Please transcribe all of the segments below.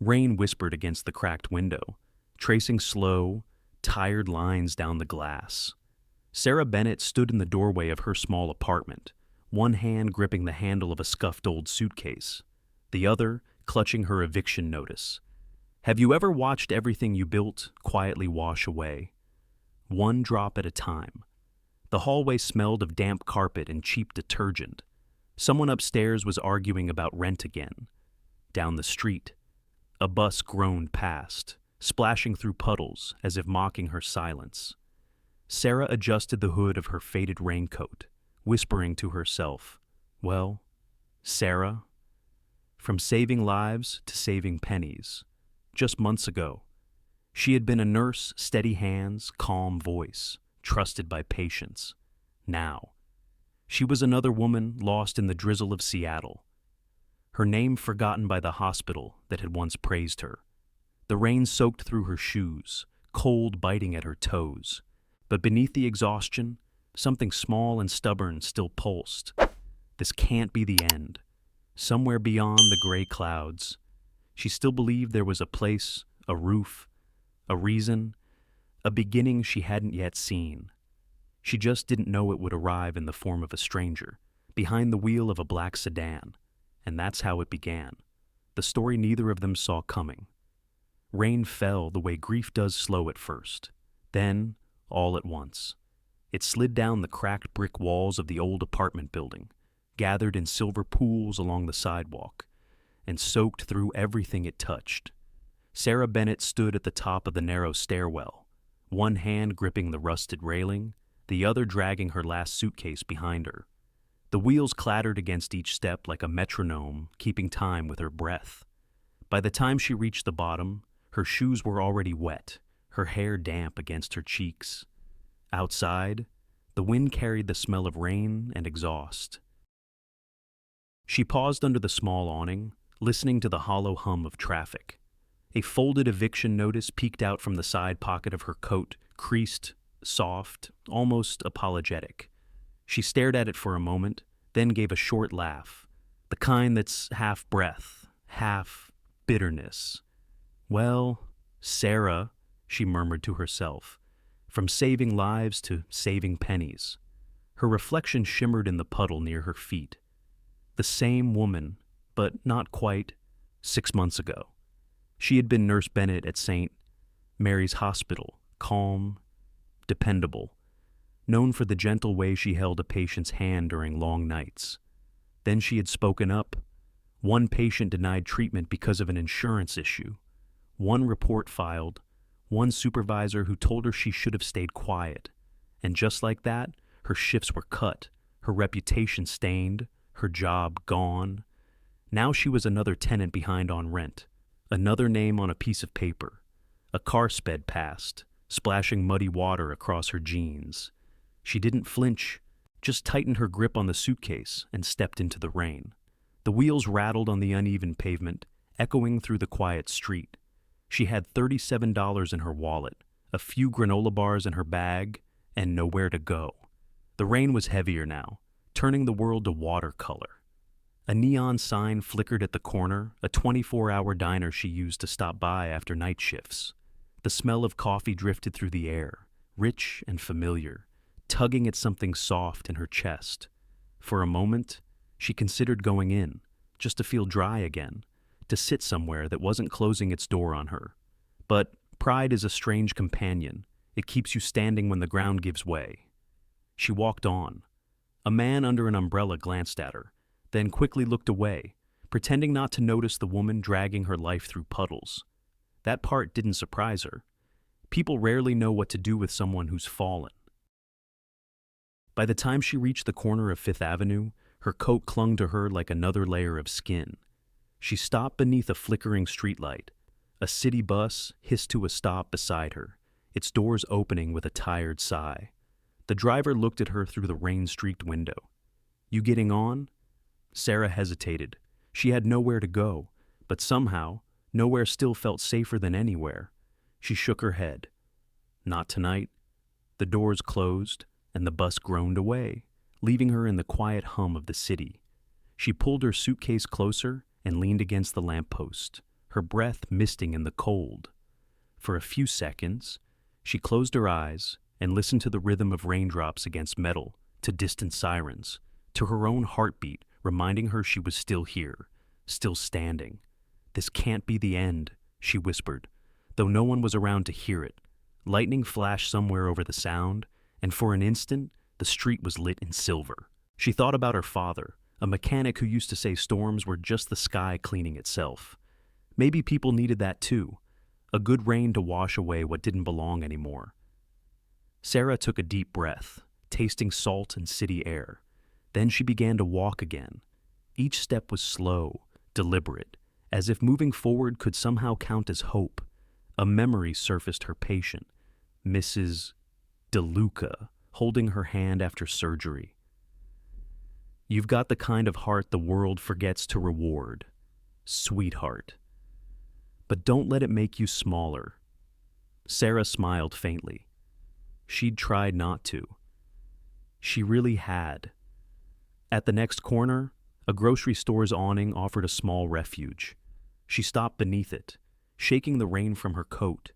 Rain whispered against the cracked window, tracing slow, tired lines down the glass. Sarah Bennett stood in the doorway of her small apartment, one hand gripping the handle of a scuffed old suitcase, the other clutching her eviction notice. Have you ever watched everything you built quietly wash away? One drop at a time. The hallway smelled of damp carpet and cheap detergent. Someone upstairs was arguing about rent again. Down the street, a bus groaned past, splashing through puddles as if mocking her silence. Sarah adjusted the hood of her faded raincoat, whispering to herself, "Well, Sarah?" From saving lives to saving pennies. Just months ago, she had been a nurse, steady hands, calm voice, trusted by patients. Now, she was another woman lost in the drizzle of Seattle. Her name forgotten by the hospital that had once praised her. The rain soaked through her shoes, cold biting at her toes. But beneath the exhaustion, something small and stubborn still pulsed. This can't be the end. Somewhere beyond the gray clouds, she still believed there was a place, a roof, a reason, a beginning she hadn't yet seen. She just didn't know it would arrive in the form of a stranger, behind the wheel of a black sedan. And that's how it began. The story neither of them saw coming. Rain fell the way grief does slow at first. Then, all at once, it slid down the cracked brick walls of the old apartment building, gathered in silver pools along the sidewalk, and soaked through everything it touched. Sarah Bennett stood at the top of the narrow stairwell, one hand gripping the rusted railing, the other dragging her last suitcase behind her. The wheels clattered against each step like a metronome, keeping time with her breath. By the time she reached the bottom, her shoes were already wet, her hair damp against her cheeks. Outside, the wind carried the smell of rain and exhaust. She paused under the small awning, listening to the hollow hum of traffic. A folded eviction notice peeked out from the side pocket of her coat, creased, soft, almost apologetic. She stared at it for a moment, then gave a short laugh, the kind that's half breath, half bitterness. "Well, Sarah," she murmured to herself, "from saving lives to saving pennies." Her reflection shimmered in the puddle near her feet. The same woman, but not quite, 6 months ago. She had been Nurse Bennett at St. Mary's Hospital, calm, dependable, known for the gentle way she held a patient's hand during long nights. Then she had spoken up. One patient denied treatment because of an insurance issue. One report filed, one supervisor who told her she should have stayed quiet. And just like that, her shifts were cut, her reputation stained, her job gone. Now she was another tenant behind on rent, another name on a piece of paper. A car sped past, splashing muddy water across her jeans. She didn't flinch, just tightened her grip on the suitcase and stepped into the rain. The wheels rattled on the uneven pavement, echoing through the quiet street. She had $37 in her wallet, a few granola bars in her bag, and nowhere to go. The rain was heavier now, turning the world to watercolor. A neon sign flickered at the corner, a 24-hour diner she used to stop by after night shifts. The smell of coffee drifted through the air, rich and familiar, tugging at something soft in her chest. For a moment, she considered going in, just to feel dry again, to sit somewhere that wasn't closing its door on her. But pride is a strange companion. It keeps you standing when the ground gives way. She walked on. A man under an umbrella glanced at her, then quickly looked away, pretending not to notice the woman dragging her life through puddles. That part didn't surprise her. People rarely know what to do with someone who's fallen. By the time she reached the corner of Fifth Avenue, her coat clung to her like another layer of skin. She stopped beneath a flickering streetlight. A city bus hissed to a stop beside her, its doors opening with a tired sigh. The driver looked at her through the rain-streaked window. "You getting on?" Sarah hesitated. She had nowhere to go, but somehow, nowhere still felt safer than anywhere. She shook her head. Not tonight. The doors closed, and the bus groaned away, leaving her in the quiet hum of the city. She pulled her suitcase closer and leaned against the lamppost. her breath misting in the cold. For a few seconds, she closed her eyes and listened to the rhythm of raindrops against metal, to distant sirens, to her own heartbeat reminding her she was still here, still standing. "This can't be the end," she whispered, though no one was around to hear it. Lightning flashed somewhere over the sound, and for an instant, the street was lit in silver. She thought about her father, a mechanic who used to say storms were just the sky cleaning itself. Maybe people needed that too, a good rain to wash away what didn't belong anymore. Sarah took a deep breath, tasting salt and city air. Then she began to walk again. Each step was slow, deliberate, as if moving forward could somehow count as hope. A memory surfaced her patient, Mrs. DeLuca, holding her hand after surgery. "You've got the kind of heart the world forgets to reward, sweetheart. But don't let it make you smaller." Sarah smiled faintly. She'd tried not to. She really had. At the next corner, a grocery store's awning offered a small refuge. She stopped beneath it, shaking the rain from her coat.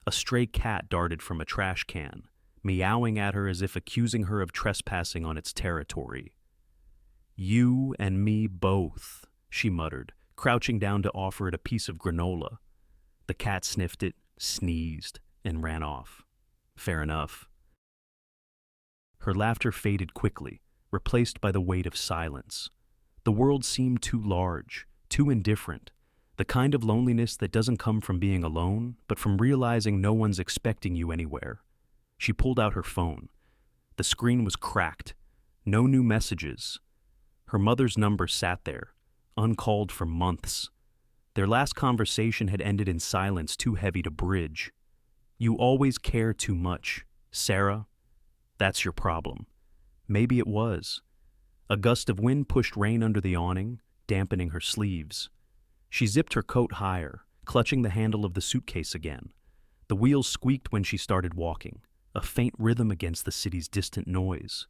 A stray cat darted from a trash can, meowing at her as if accusing her of trespassing on its territory. "You and me both," she muttered, crouching down to offer it a piece of granola. The cat sniffed it, sneezed, and ran off. Fair enough. Her laughter faded quickly, replaced by the weight of silence. The world seemed too large, too indifferent, the kind of loneliness that doesn't come from being alone, but from realizing no one's expecting you anywhere. She pulled out her phone. The screen was cracked. No new messages. Her mother's number sat there, uncalled for months. Their last conversation had ended in silence too heavy to bridge. "You always care too much, Sarah. That's your problem." Maybe it was. A gust of wind pushed rain under the awning, dampening her sleeves. She zipped her coat higher, clutching the handle of the suitcase again. The wheels squeaked when she started walking, a faint rhythm against the city's distant noise.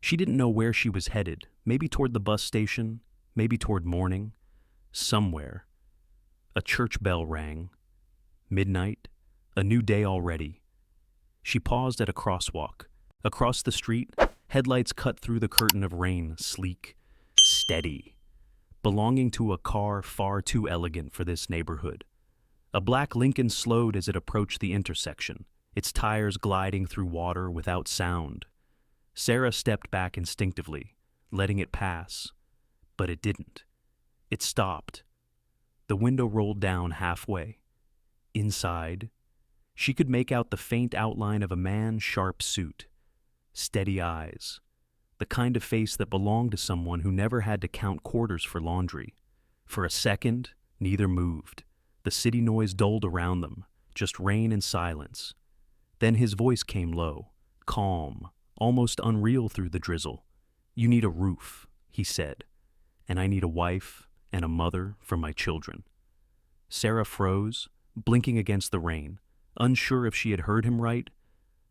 She didn't know where she was headed, maybe toward the bus station, maybe toward morning. Somewhere. A church bell rang. Midnight. A new day already. She paused at a crosswalk. Across the street, headlights cut through the curtain of rain, sleek, steady, belonging to a car far too elegant for this neighborhood. A black Lincoln slowed as it approached the intersection, its tires gliding through water without sound. Sarah stepped back instinctively, letting it pass, but it didn't. It stopped. The window rolled down halfway. Inside, she could make out the faint outline of a man's sharp suit. Steady eyes, the kind of face that belonged to someone who never had to count quarters for laundry. For a second, neither moved. The city noise dulled around them, just rain and silence. Then his voice came low, calm, almost unreal through the drizzle. "You need a roof," he said, "and I need a wife and a mother for my children." Sarah froze, blinking against the rain, unsure if she had heard him right.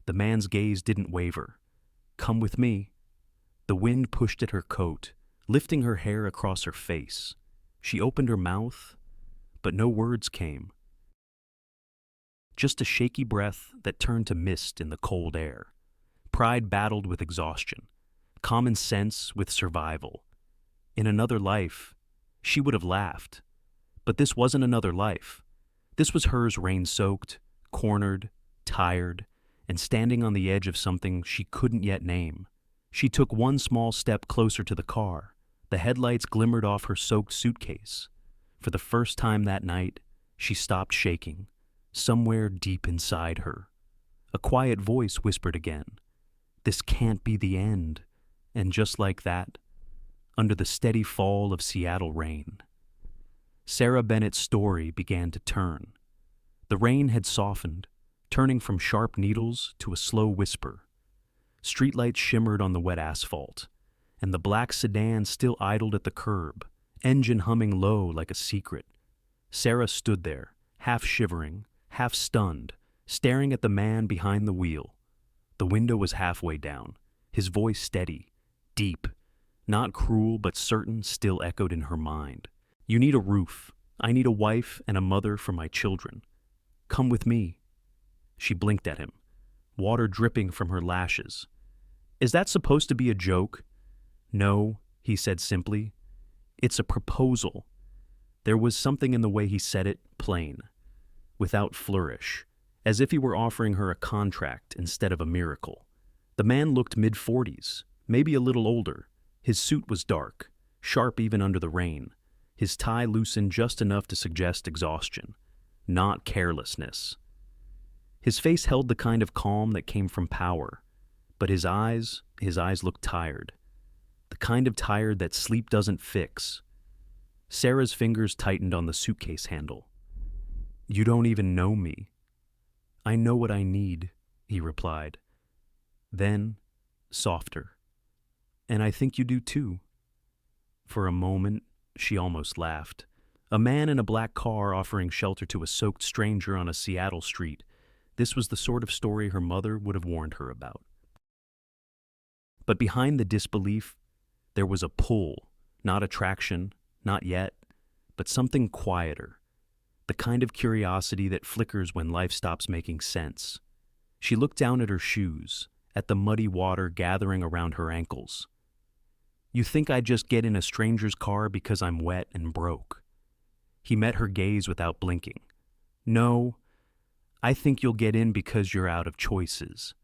The man's gaze didn't waver. "Come with me." The wind pushed at her coat, lifting her hair across her face. She opened her mouth, but no words came. Just a shaky breath that turned to mist in the cold air. Pride battled with exhaustion, common sense with survival. In another life, she would have laughed. But this wasn't another life. This was hers, rain-soaked, cornered, tired, and standing on the edge of something she couldn't yet name. She took one small step closer to the car. The headlights glimmered off her soaked suitcase. For the first time that night, she stopped shaking, somewhere deep inside her. A quiet voice whispered again, "This can't be the end." And just like that, under the steady fall of Seattle rain, Sarah Bennett's story began to turn. The rain had softened, turning from sharp needles to a slow whisper. Streetlights shimmered on the wet asphalt, and the black sedan still idled at the curb, engine humming low like a secret. Sarah stood there, half shivering, half stunned, staring at the man behind the wheel. The window was halfway down, his voice steady, deep, not cruel but certain, still echoed in her mind. "You need a roof, I need a wife and a mother for my children. Come with me." She blinked at him, water dripping from her lashes. "Is that supposed to be a joke?" "No," he said simply. "It's a proposal." There was something in the way he said it, plain, without flourish, as if he were offering her a contract instead of a miracle. The man looked mid-40s, maybe a little older. His suit was dark, sharp even under the rain. His tie loosened just enough to suggest exhaustion, not carelessness. His face held the kind of calm that came from power, but his eyes looked tired. The kind of tired that sleep doesn't fix. Sarah's fingers tightened on the suitcase handle. "You don't even know me." "I know what I need," he replied. Then, softer. "And I think you do too." For a moment, she almost laughed. A man in a black car offering shelter to a soaked stranger on a Seattle street. This was the sort of story her mother would have warned her about. But behind the disbelief, there was a pull, not attraction, not yet, but something quieter, the kind of curiosity that flickers when life stops making sense. She looked down at her shoes, at the muddy water gathering around her ankles. "You think I'd just get in a stranger's car because I'm wet and broke?" He met her gaze without blinking. "No, I think you'll get in because you're out of choices."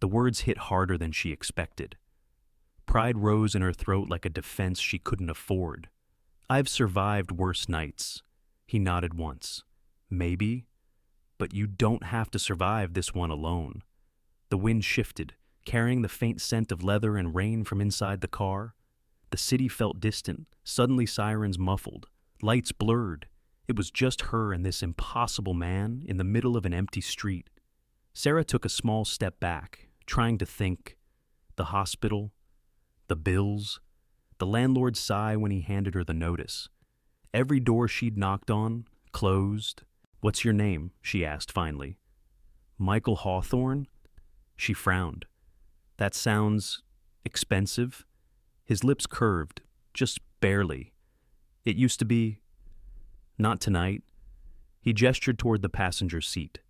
The words hit harder than she expected. Pride rose in her throat like a defense she couldn't afford. "I've survived worse nights." He nodded once. "Maybe, but you don't have to survive this one alone." The wind shifted, carrying the faint scent of leather and rain from inside the car. The city felt distant, suddenly sirens muffled, lights blurred. It was just her and this impossible man in the middle of an empty street. Sarah took a small step back, trying to think. The hospital, the bills, the landlord's sigh when he handed her the notice. Every door she'd knocked on, closed. "What's your name?" she asked finally. "Michael Hawthorne?" She frowned. "That sounds expensive." His lips curved, just barely. "It used to be." "Not tonight." He gestured toward the passenger seat.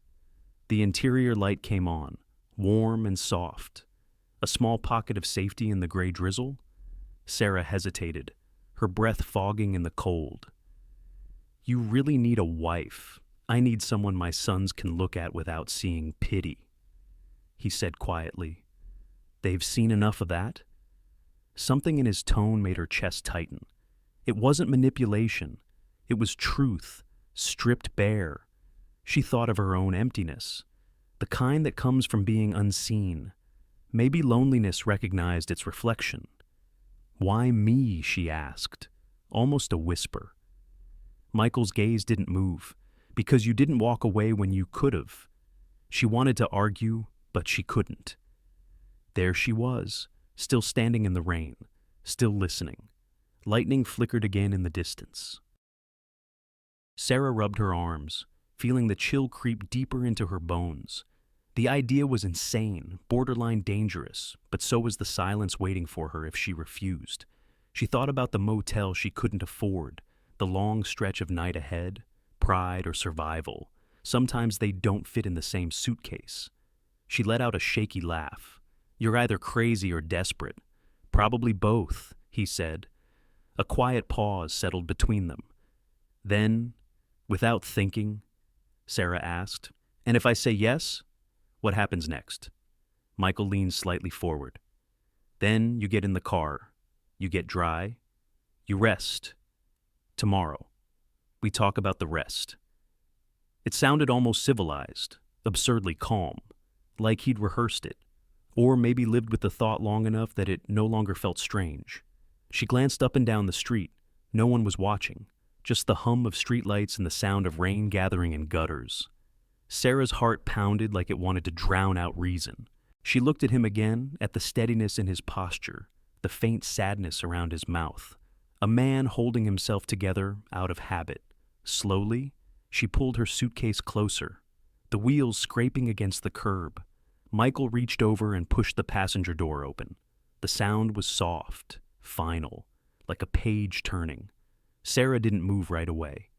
The interior light came on, warm and soft. A small pocket of safety in the gray drizzle. Sarah hesitated, her breath fogging in the cold. "You really need a wife. I need someone my sons can look at without seeing pity," he said quietly. "They've seen enough of that?" Something in his tone made her chest tighten. It wasn't manipulation. It was truth, stripped bare. She thought of her own emptiness, the kind that comes from being unseen. Maybe loneliness recognized its reflection. "Why me?" she asked, almost a whisper. Michael's gaze didn't move, "Because you didn't walk away when you could have." She wanted to argue, but she couldn't. There she was, still standing in the rain, still listening. Lightning flickered again in the distance. Sarah rubbed her arms, feeling the chill creep deeper into her bones. The idea was insane, borderline dangerous, but so was the silence waiting for her if she refused. She thought about the motel she couldn't afford, the long stretch of night ahead, pride or survival. Sometimes they don't fit in the same suitcase. She let out a shaky laugh. "You're either crazy or desperate." "Probably both," he said. A quiet pause settled between them. Then, without thinking, Sarah asked, "And if I say yes, what happens next?" Michael leaned slightly forward. "Then you get in the car. You get dry. You rest. Tomorrow, we talk about the rest." It sounded almost civilized, absurdly calm, like he'd rehearsed it, or maybe lived with the thought long enough that it no longer felt strange. She glanced up and down the street. No one was watching, just the hum of streetlights and the sound of rain gathering in gutters. Sarah's heart pounded like it wanted to drown out reason. She looked at him again, at the steadiness in his posture, the faint sadness around his mouth. A man holding himself together out of habit. Slowly, she pulled her suitcase closer, the wheels scraping against the curb. Michael reached over and pushed the passenger door open. The sound was soft, final, like a page turning. Sarah didn't move right away.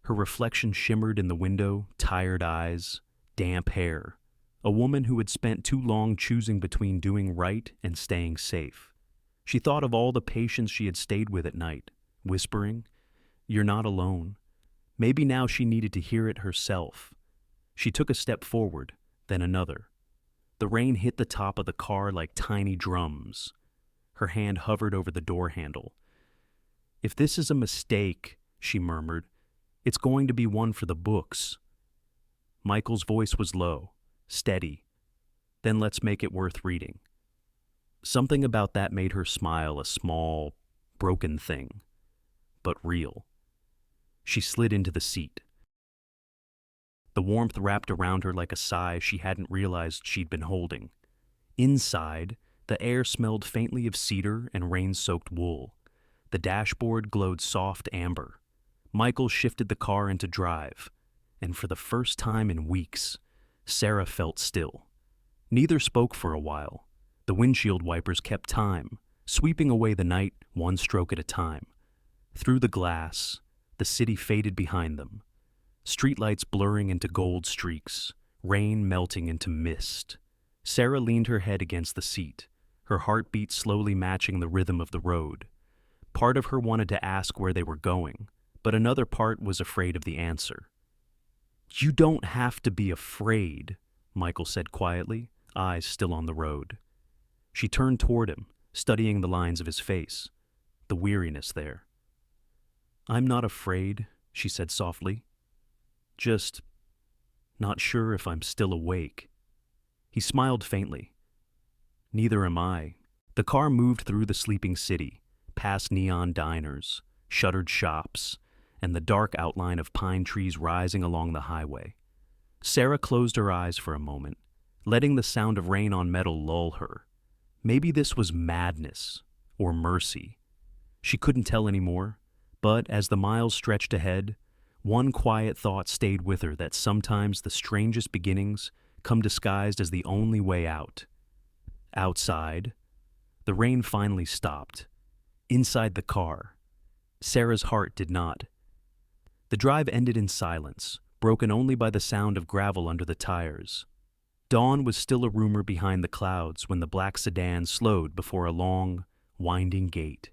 Her reflection shimmered in the window, tired eyes, damp hair. A woman who had spent too long choosing between doing right and staying safe. She thought of all the patients she had stayed with at night, whispering, "You're not alone." Maybe now she needed to hear it herself. She took a step forward, then another. The rain hit the top of the car like tiny drums. Her hand hovered over the door handle. "If this is a mistake," she murmured, "it's going to be one for the books." Michael's voice was low, steady. "Then let's make it worth reading." Something about that made her smile, a small, broken thing, but real. She slid into the seat. The warmth wrapped around her like a sigh she hadn't realized she'd been holding. Inside, the air smelled faintly of cedar and rain-soaked wool. The dashboard glowed soft amber. Michael shifted the car into drive, and for the first time in weeks, Sarah felt still. Neither spoke for a while. The windshield wipers kept time, sweeping away the night one stroke at a time. Through the glass, the city faded behind them. Streetlights blurring into gold streaks, rain melting into mist. Sarah leaned her head against the seat, her heartbeat slowly matching the rhythm of the road. Part of her wanted to ask where they were going, but another part was afraid of the answer. "You don't have to be afraid," Michael said quietly, eyes still on the road. She turned toward him, studying the lines of his face, the weariness there. "I'm not afraid," she said softly. "Just not sure if I'm still awake." He smiled faintly. "Neither am I." The car moved through the sleeping city, past neon diners, shuttered shops, and the dark outline of pine trees rising along the highway. Sarah closed her eyes for a moment, letting the sound of rain on metal lull her. Maybe this was madness or mercy. She couldn't tell anymore, but as the miles stretched ahead, one quiet thought stayed with her, that sometimes the strangest beginnings come disguised as the only way out. Outside, the rain finally stopped. Inside the car, Sarah's heart did not. The drive ended in silence, broken only by the sound of gravel under the tires. Dawn was still a rumor behind the clouds when the black sedan slowed before a long, winding gate.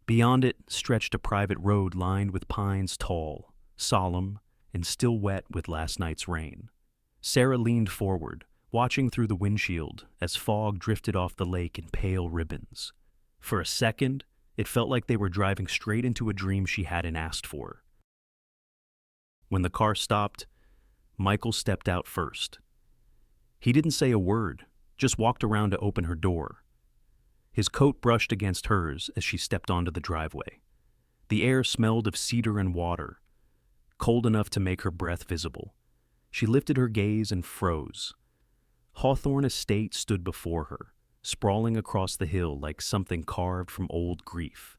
Beyond it stretched a private road lined with pines, tall, solemn, and still wet with last night's rain. Sarah leaned forward, watching through the windshield as fog drifted off the lake in pale ribbons. For a second, it felt like they were driving straight into a dream she hadn't asked for. When the car stopped, Michael stepped out first. He didn't say a word, just walked around to open her door. His coat brushed against hers as she stepped onto the driveway. The air smelled of cedar and water, cold enough to make her breath visible. She lifted her gaze and froze. Hawthorne Estate stood before her, sprawling across the hill like something carved from old grief.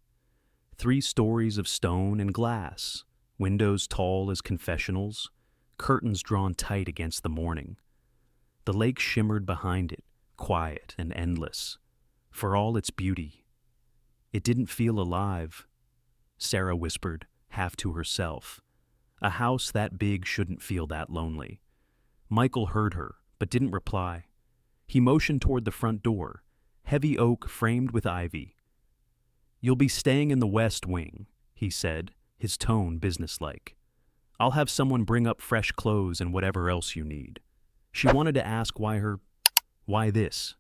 3 stories of stone and glass, windows tall as confessionals, curtains drawn tight against the morning. The lake shimmered behind it, quiet and endless. For all its beauty, it didn't feel alive. Sarah whispered, half to herself. A house that big shouldn't feel that lonely. Michael heard her, but didn't reply. He motioned toward the front door, heavy oak framed with ivy. "You'll be staying in the west wing," he said, his tone businesslike. "I'll have someone bring up fresh clothes and whatever else you need." She wanted to ask why this,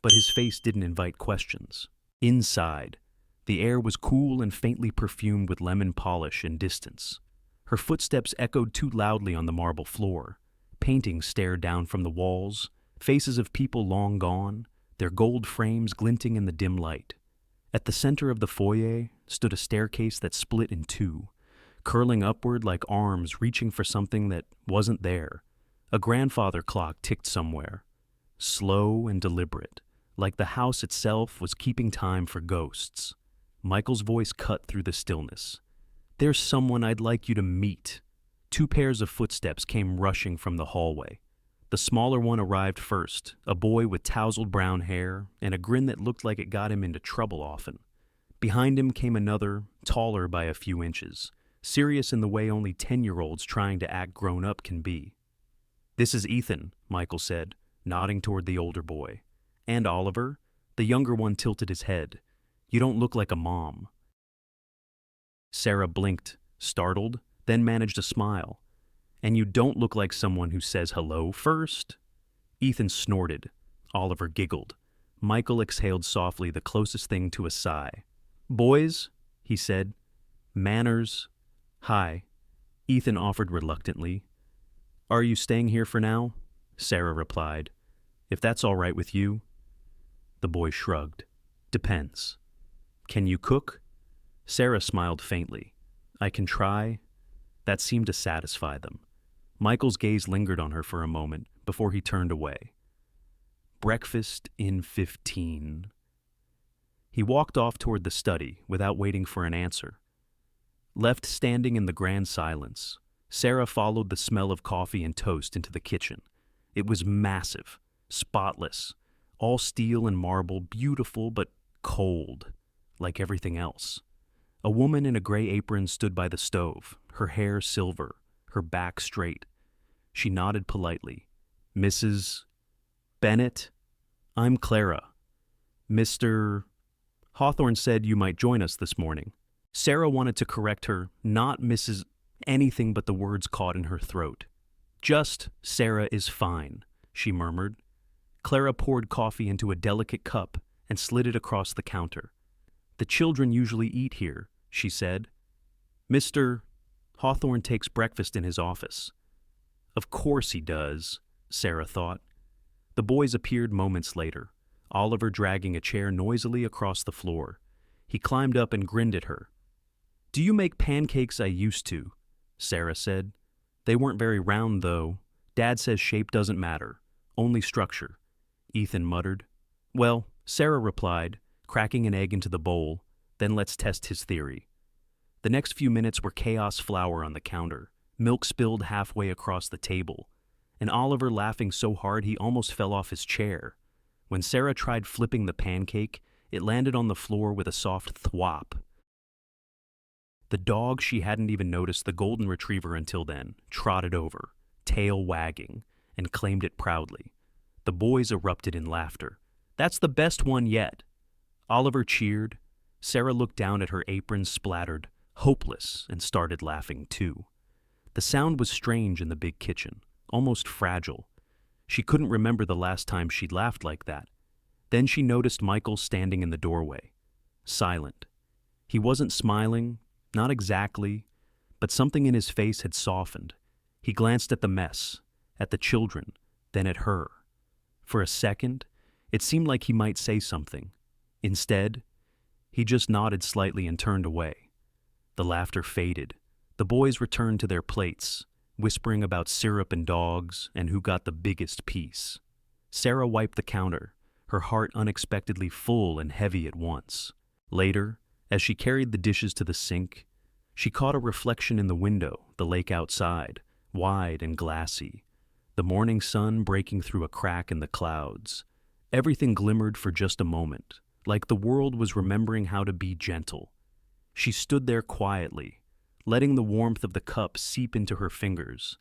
but his face didn't invite questions. Inside, the air was cool and faintly perfumed with lemon polish and distance. Her footsteps echoed too loudly on the marble floor. Paintings stared down from the walls, faces of people long gone, their gold frames glinting in the dim light. At the center of the foyer stood a staircase that split in 2, curling upward like arms reaching for something that wasn't there. A grandfather clock ticked somewhere, slow and deliberate, like the house itself was keeping time for ghosts. Michael's voice cut through the stillness. "There's someone I'd like you to meet." 2 pairs of footsteps came rushing from the hallway. The smaller one arrived first, a boy with tousled brown hair and a grin that looked like it got him into trouble often. Behind him came another, taller by a few inches, serious in the way only 10-year-olds trying to act grown-up can be. "This is Ethan," Michael said, nodding toward the older boy. "And Oliver." The younger one tilted his head. "You don't look like a mom." Sarah blinked, startled, then managed a smile. "And you don't look like someone who says hello first?" Ethan snorted. Oliver giggled. Michael exhaled softly, the closest thing to a sigh. "Boys," he said. "Manners." "Hi," Ethan offered reluctantly. "Are you staying here for now?" Sarah replied. "If that's all right with you." The boy shrugged. "Depends." "Can you cook?" Sarah smiled faintly. "I can try." That seemed to satisfy them. Michael's gaze lingered on her for a moment before he turned away. "Breakfast in 15." He walked off toward the study without waiting for an answer. Left standing in the grand silence, Sarah followed the smell of coffee and toast into the kitchen. It was massive, spotless, all steel and marble, beautiful but cold, like everything else. A woman in a gray apron stood by the stove, her hair silver, her back straight. She nodded politely. "Mrs. Bennett? I'm Clara. Mr. Hawthorne said you might join us this morning." Sarah wanted to correct her, not Mrs. anything but the words caught in her throat. "Just Sarah is fine," she murmured. Clara poured coffee into a delicate cup and slid it across the counter. "The children usually eat here," she said. "Mr. Hawthorne takes breakfast in his office." "Of course he does," Sarah thought. The boys appeared moments later, Oliver dragging a chair noisily across the floor. He climbed up and grinned at her. "Do you make pancakes I used to?" Sarah said. "They weren't very round, though. Dad says shape doesn't matter, only structure." Ethan muttered. "Well," Sarah replied, cracking an egg into the bowl, "then let's test his theory." The next few minutes were chaos flour on the counter, milk spilled halfway across the table, and Oliver laughing so hard he almost fell off his chair. When Sarah tried flipping the pancake, it landed on the floor with a soft thwop. The dog she hadn't even noticed, the golden retriever until then, trotted over, tail wagging, and claimed it proudly. The boys erupted in laughter. "That's the best one yet." Oliver cheered. Sarah looked down at her apron, splattered, hopeless, and started laughing too. The sound was strange in the big kitchen, almost fragile. She couldn't remember the last time she'd laughed like that. Then she noticed Michael standing in the doorway, silent. He wasn't smiling, not exactly, but something in his face had softened. He glanced at the mess, at the children, then at her. For a second, it seemed like he might say something. Instead, he just nodded slightly and turned away. The laughter faded. The boys returned to their plates, whispering about syrup and dogs and who got the biggest piece. Sarah wiped the counter, her heart unexpectedly full and heavy at once. Later, as she carried the dishes to the sink, she caught a reflection in the window, the lake outside, wide and glassy, the morning sun breaking through a crack in the clouds. Everything glimmered for just a moment, like the world was remembering how to be gentle. She stood there quietly, letting the warmth of the cup seep into her fingers.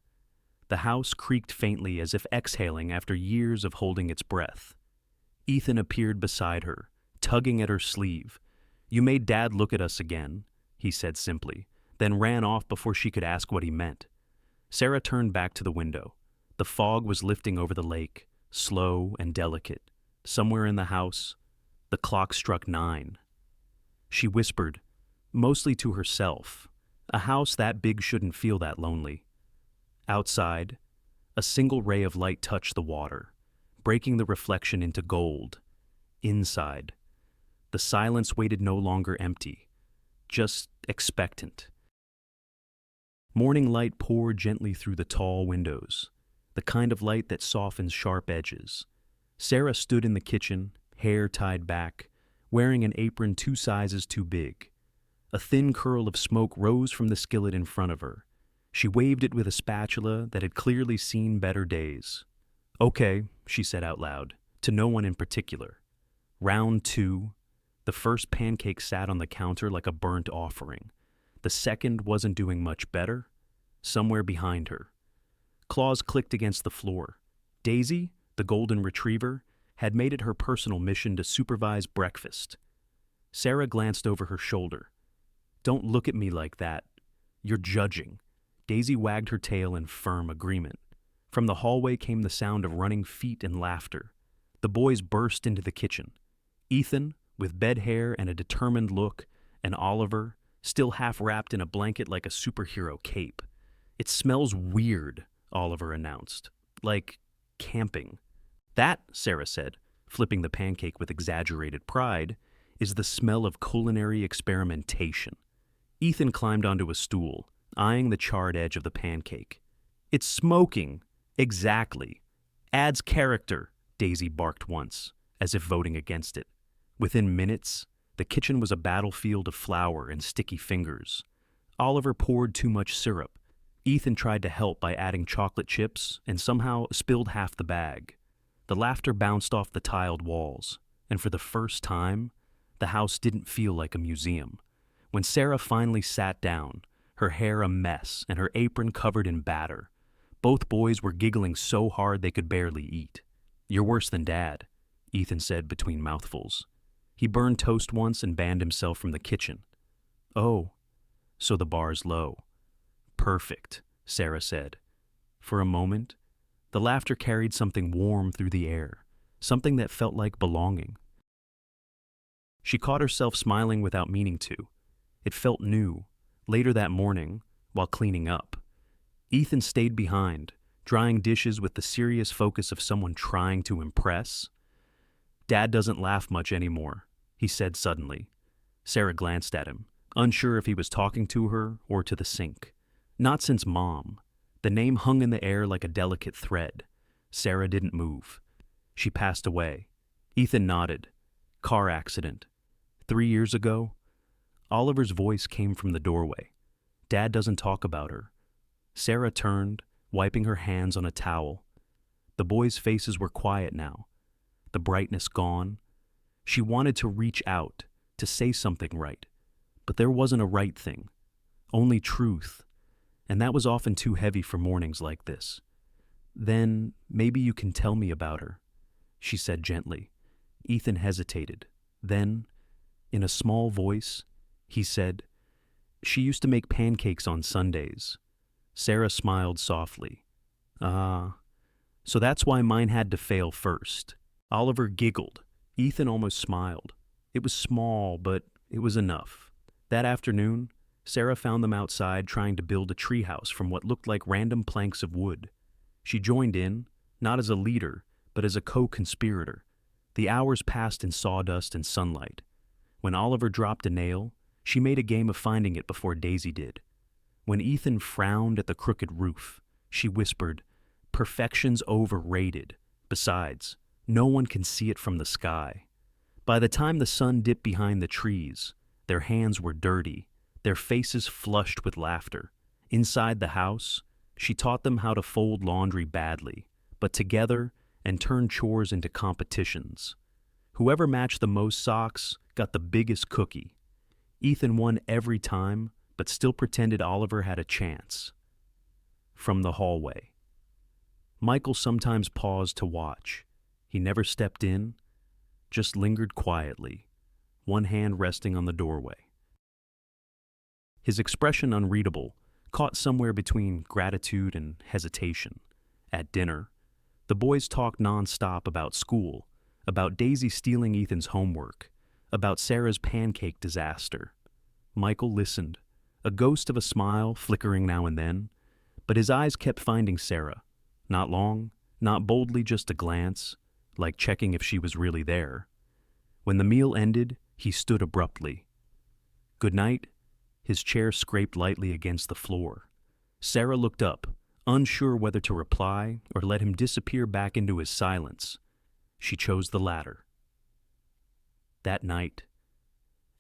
The house creaked faintly as if exhaling after years of holding its breath. Ethan appeared beside her, tugging at her sleeve. "You made Dad look at us again," he said simply, then ran off before she could ask what he meant. Sarah turned back to the window. The fog was lifting over the lake, slow and delicate. Somewhere in the house, the clock struck 9. She whispered, mostly to herself, a house that big shouldn't feel that lonely. Outside, a single ray of light touched the water, breaking the reflection into gold. Inside, the silence waited no longer empty, just expectant. Morning light poured gently through the tall windows, the kind of light that softens sharp edges. Sarah stood in the kitchen, hair tied back, wearing an apron 2 sizes too big. A thin curl of smoke rose from the skillet in front of her. She waved it with a spatula that had clearly seen better days. "Okay," she said out loud, to no one in particular. Round 2. The first pancake sat on the counter like a burnt offering. The second wasn't doing much better. Somewhere behind her, claws clicked against the floor. Daisy, the golden retriever, had made it her personal mission to supervise breakfast. Sarah glanced over her shoulder. "Don't look at me like that. You're judging." Daisy wagged her tail in firm agreement. From the hallway came the sound of running feet and laughter. The boys burst into the kitchen. Ethan, with bed hair and a determined look, and Oliver, still half wrapped in a blanket like a superhero cape. "It smells weird," Oliver announced. "Like camping." "That," Sarah said, flipping the pancake with exaggerated pride, "is the smell of culinary experimentation." Ethan climbed onto a stool, eyeing the charred edge of the pancake. "It's smoking." "Exactly. Adds character," Daisy barked once, as if voting against it. Within minutes, the kitchen was a battlefield of flour and sticky fingers. Oliver poured too much syrup. Ethan tried to help by adding chocolate chips and somehow spilled half the bag. The laughter bounced off the tiled walls, and for the first time, the house didn't feel like a museum. When Sarah finally sat down, her hair a mess and her apron covered in batter, both boys were giggling so hard they could barely eat. "You're worse than Dad," Ethan said between mouthfuls. "He burned toast once and banned himself from the kitchen." "Oh, so the bar's low." "Perfect," Sarah said. For a moment, the laughter carried something warm through the air, something that felt like belonging. She caught herself smiling without meaning to. It felt new. Later that morning, while cleaning up, Ethan stayed behind, drying dishes with the serious focus of someone trying to impress. "Dad doesn't laugh much anymore," he said suddenly. Sarah glanced at him, unsure if he was talking to her or to the sink. "Not since Mom." The name hung in the air like a delicate thread. Sarah didn't move. "She passed away." Ethan nodded. "Car accident. 3 years ago?" Oliver's voice came from the doorway. "Dad doesn't talk about her." Sarah turned, wiping her hands on a towel. The boys' faces were quiet now, the brightness gone. She wanted to reach out, to say something right, but there wasn't a right thing, only truth, and that was often too heavy for mornings like this. "Then maybe you can tell me about her," she said gently. Ethan hesitated. Then, in a small voice, he said, "She used to make pancakes on Sundays." Sarah smiled softly. "Ah, so that's why mine had to fail first." Oliver giggled. Ethan almost smiled. It was small, but it was enough. That afternoon, Sarah found them outside trying to build a treehouse from what looked like random planks of wood. She joined in, not as a leader, but as a co-conspirator. The hours passed in sawdust and sunlight. When Oliver dropped a nail, she made a game of finding it before Daisy did. When Ethan frowned at the crooked roof, she whispered, "Perfection's overrated. Besides, no one can see it from the sky." By the time the sun dipped behind the trees, their hands were dirty, their faces flushed with laughter. Inside the house, she taught them how to fold laundry badly, but together, and turn chores into competitions. Whoever matched the most socks got the biggest cookie. Ethan won every time, but still pretended Oliver had a chance. From the hallway, Michael sometimes paused to watch. He never stepped in, just lingered quietly, one hand resting on the doorway. His expression unreadable, caught somewhere between gratitude and hesitation. At dinner, the boys talked nonstop about school, about Daisy stealing Ethan's homework, about Sarah's pancake disaster. Michael listened, a ghost of a smile flickering now and then, but his eyes kept finding Sarah. Not long, not boldly, just a glance, like checking if she was really there. When the meal ended, he stood abruptly. "Good night." His chair scraped lightly against the floor. Sarah looked up, unsure whether to reply or let him disappear back into his silence. She chose the latter. That night,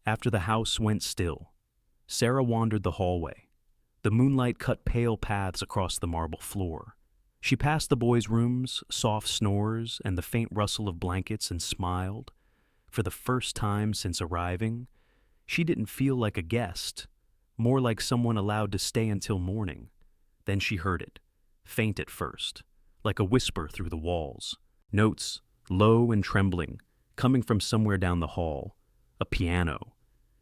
after the house went still, Sarah wandered the hallway. The moonlight cut pale paths across the marble floor. She passed the boys' rooms, soft snores, and the faint rustle of blankets and smiled. For the first time since arriving, she didn't feel like a guest, more like someone allowed to stay until morning. Then she heard it, faint at first, like a whisper through the walls. Notes, low and trembling, coming from somewhere down the hall. A piano.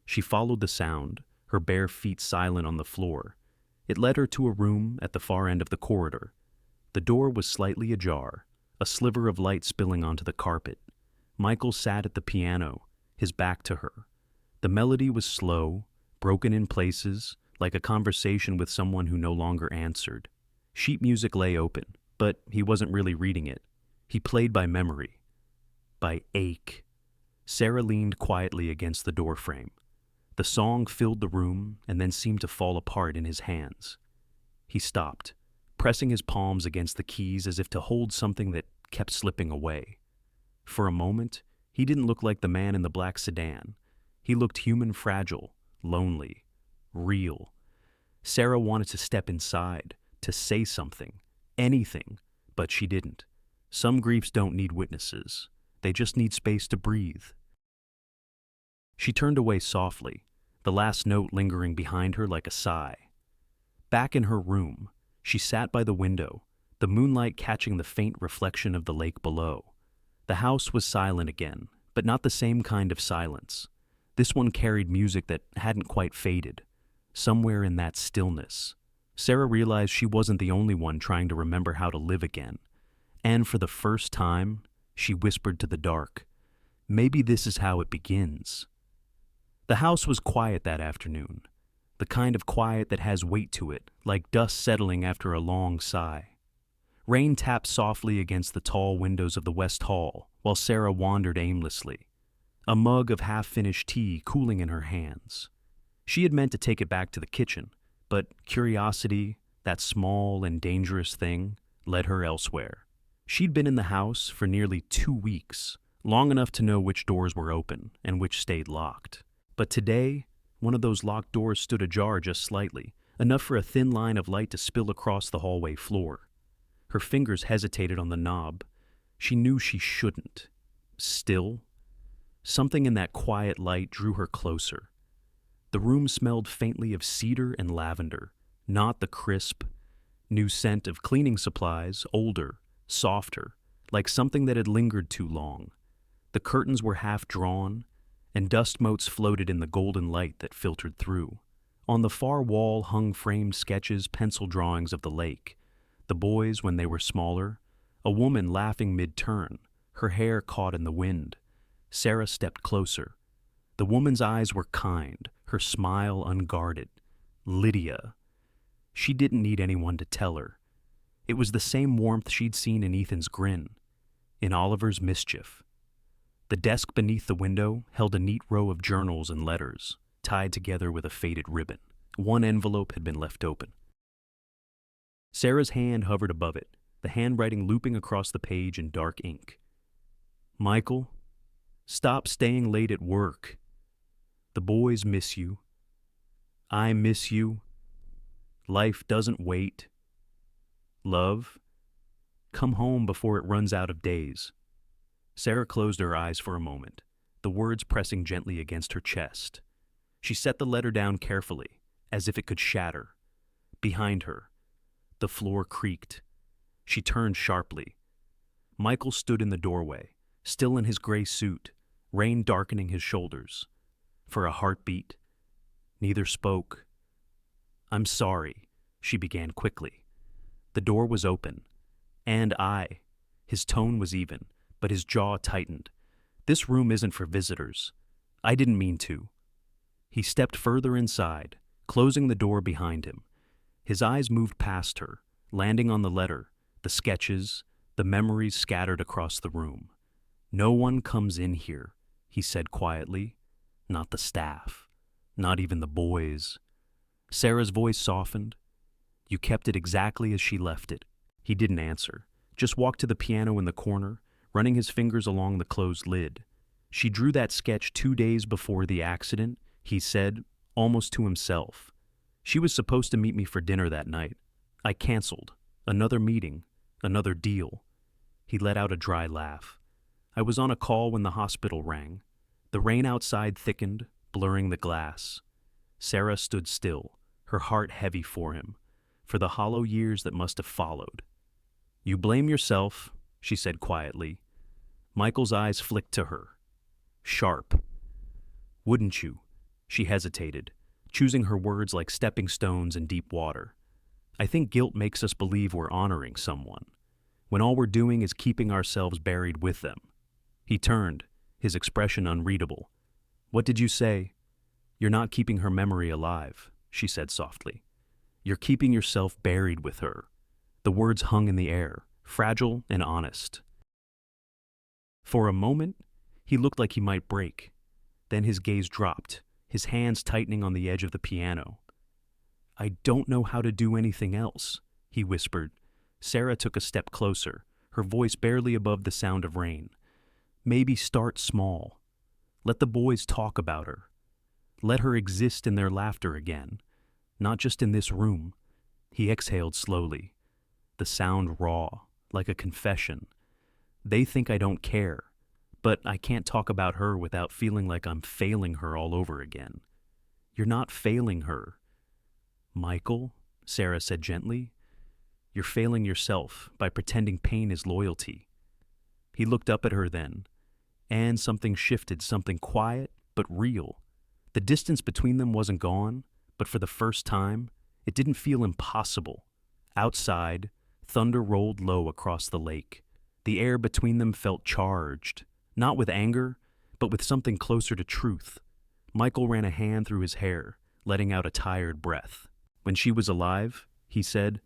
She followed the sound, her bare feet silent on the floor. It led her to a room at the far end of the corridor. The door was slightly ajar, a sliver of light spilling onto the carpet. Michael sat at the piano, his back to her. The melody was slow, broken in places, like a conversation with someone who no longer answered. Sheet music lay open, but he wasn't really reading it. He played by memory, by ache. Sarah leaned quietly against the doorframe. The song filled the room and then seemed to fall apart in his hands. He stopped, pressing his palms against the keys as if to hold something that kept slipping away. For a moment, he didn't look like the man in the black sedan. He looked human, fragile, lonely, real. Sarah wanted to step inside, to say something, anything, but she didn't. Some griefs don't need witnesses. They just need space to breathe. She turned away softly, the last note lingering behind her like a sigh. Back in her room, she sat by the window, the moonlight catching the faint reflection of the lake below. The house was silent again, but not the same kind of silence. This one carried music that hadn't quite faded. Somewhere in that stillness, Sarah realized she wasn't the only one trying to remember how to live again. And for the first time, she whispered to the dark, "Maybe this is how it begins." The house was quiet that afternoon, the kind of quiet that has weight to it, like dust settling after a long sigh. Rain tapped softly against the tall windows of the West Hall while Sarah wandered aimlessly, a mug of half-finished tea cooling in her hands. She had meant to take it back to the kitchen, but curiosity, that small and dangerous thing, led her elsewhere. She'd been in the house for nearly 2 weeks, long enough to know which doors were open and which stayed locked. But today, one of those locked doors stood ajar just slightly, enough for a thin line of light to spill across the hallway floor. Her fingers hesitated on the knob. She knew she shouldn't. Still, something in that quiet light drew her closer. The room smelled faintly of cedar and lavender, not the crisp, new scent of cleaning supplies, older, softer, like something that had lingered too long. The curtains were half drawn, and dust motes floated in the golden light that filtered through. On the far wall hung framed sketches, pencil drawings of the lake, the boys when they were smaller, a woman laughing mid-turn, her hair caught in the wind. Sarah stepped closer. The woman's eyes were kind, her smile unguarded. Lydia. She didn't need anyone to tell her. It was the same warmth she'd seen in Ethan's grin, in Oliver's mischief. The desk beneath the window held a neat row of journals and letters, tied together with a faded ribbon. One envelope had been left open. Sarah's hand hovered above it, the handwriting looping across the page in dark ink. "Michael, stop staying late at work. The boys miss you. I miss you. Life doesn't wait. Love, come home before it runs out of days." Sarah closed her eyes for a moment, the words pressing gently against her chest. She set the letter down carefully, as if it could shatter. Behind her, the floor creaked. She turned sharply. Michael stood in the doorway, still in his gray suit, rain darkening his shoulders. For a heartbeat, neither spoke. "I'm sorry," she began quickly. The door was open. "And I." His tone was even, but his jaw tightened. "This room isn't for visitors. I didn't mean to." He stepped further inside, closing the door behind him. His eyes moved past her, landing on the letter, the sketches, the memories scattered across the room. "No one comes in here," he said quietly. "Not the staff. Not even the boys." Sarah's voice softened. "You kept it exactly as she left it." He didn't answer, just walked to the piano in the corner, running his fingers along the closed lid. "She drew that sketch 2 days before the accident," he said, almost to himself. "She was supposed to meet me for dinner that night. I canceled. Another meeting. Another deal." He let out a dry laugh. "I was on a call when the hospital rang. The rain outside thickened, blurring the glass." Sarah stood still, her heart heavy for him, for the hollow years that must have followed. "You blame yourself," she said quietly. Michael's eyes flicked to her. Sharp. "Wouldn't you?" She hesitated, choosing her words like stepping stones in deep water. "I think guilt makes us believe we're honoring someone, when all we're doing is keeping ourselves buried with them." He turned, his expression unreadable. "What did you say?" "You're not keeping her memory alive," she said softly. "You're keeping yourself buried with her." The words hung in the air, fragile and honest. For a moment, he looked like he might break. Then his gaze dropped, his hands tightening on the edge of the piano. "I don't know how to do anything else," he whispered. Sarah took a step closer, her voice barely above the sound of rain. "Maybe start small. Let the boys talk about her. Let her exist in their laughter again, not just in this room." He exhaled slowly, the sound raw, like a confession. "They think I don't care, but I can't talk about her without feeling like I'm failing her all over again." "You're not failing her." "Michael," Sarah said gently, "you're failing yourself by pretending pain is loyalty." He looked up at her then, and something shifted, something quiet but real. The distance between them wasn't gone, but for the first time, it didn't feel impossible. Outside, thunder rolled low across the lake. The air between them felt charged, not with anger, but with something closer to truth. Michael ran a hand through his hair, letting out a tired breath. "When she was alive," he said,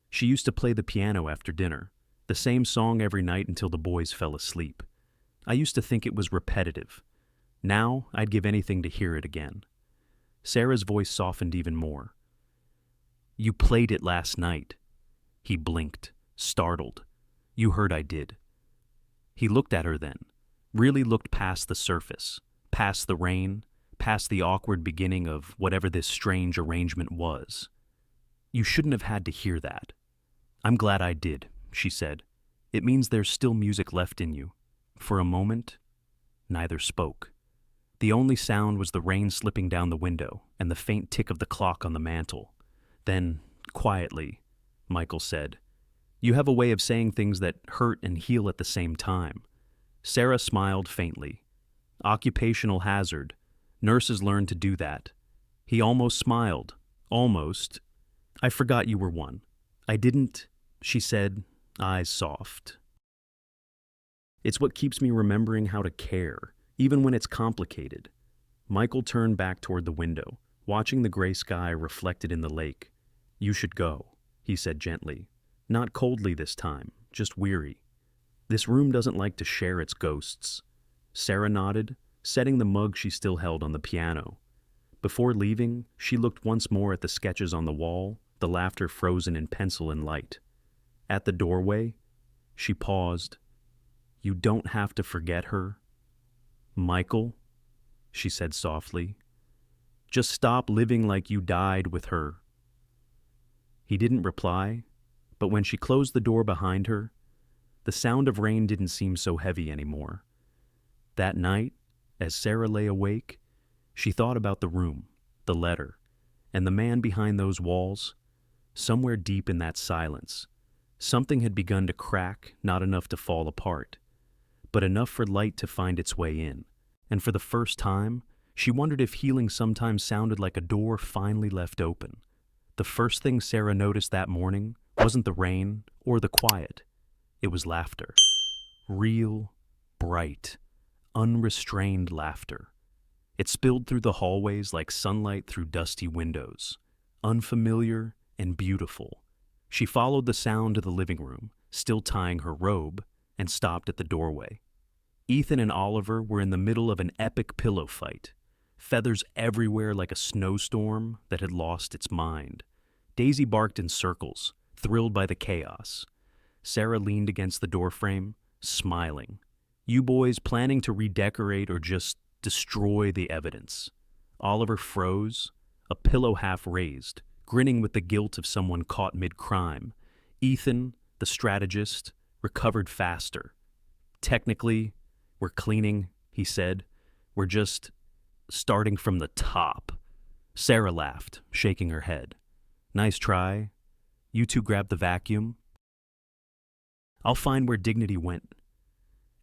"she used to play the piano after dinner, the same song every night until the boys fell asleep. I used to think it was repetitive. Now I'd give anything to hear it again." Sarah's voice softened even more. "You played it last night." He blinked, startled. "You heard I did." He looked at her then, really looked past the surface, past the rain, past the awkward beginning of whatever this strange arrangement was. "You shouldn't have had to hear that." "I'm glad I did," she said. "It means there's still music left in you." For a moment, neither spoke. The only sound was the rain slipping down the window and the faint tick of the clock on the mantel. Then, quietly, Michael said, "You have a way of saying things that hurt and heal at the same time." Sarah smiled faintly. "Occupational hazard. Nurses learn to do that." He almost smiled. Almost. "I forgot you were one." "I didn't," she said, eyes soft. "It's what keeps me remembering how to care, even when it's complicated." Michael turned back toward the window, watching the gray sky reflected in the lake. "You should go," he said gently. Not coldly this time, just weary. "This room doesn't like to share its ghosts." Sarah nodded, setting the mug she still held on the piano. Before leaving, she looked once more at the sketches on the wall, the laughter frozen in pencil and light. At the doorway, she paused. "You don't have to forget her, Michael," she said softly. "Just stop living like you died with her." He didn't reply, but when she closed the door behind her, the sound of rain didn't seem so heavy anymore. That night, as Sarah lay awake, she thought about the room, the letter, and the man behind those walls. Somewhere deep in that silence, something had begun to crack, not enough to fall apart, but enough for light to find its way in. And for the first time, she wondered if healing sometimes sounded like a door finally left open. The first thing Sarah noticed that morning wasn't the rain or the quiet. It was laughter. Real, bright, unrestrained laughter. It spilled through the hallways like sunlight through dusty windows. Unfamiliar and beautiful. She followed the sound to the living room, still tying her robe, and stopped at the doorway. Ethan and Oliver were in the middle of an epic pillow fight. Feathers everywhere like a snowstorm that had lost its mind. Daisy barked in circles, thrilled by the chaos. Sarah leaned against the doorframe, smiling. You boys planning to redecorate or just destroy the evidence? Oliver froze, a pillow half raised, grinning with the guilt of someone caught mid-crime. Ethan, the strategist, recovered faster. Technically, we're cleaning, he said. We're just starting from the top. Sarah laughed, shaking her head. Nice try. You two grab the vacuum. I'll find where Dignity went.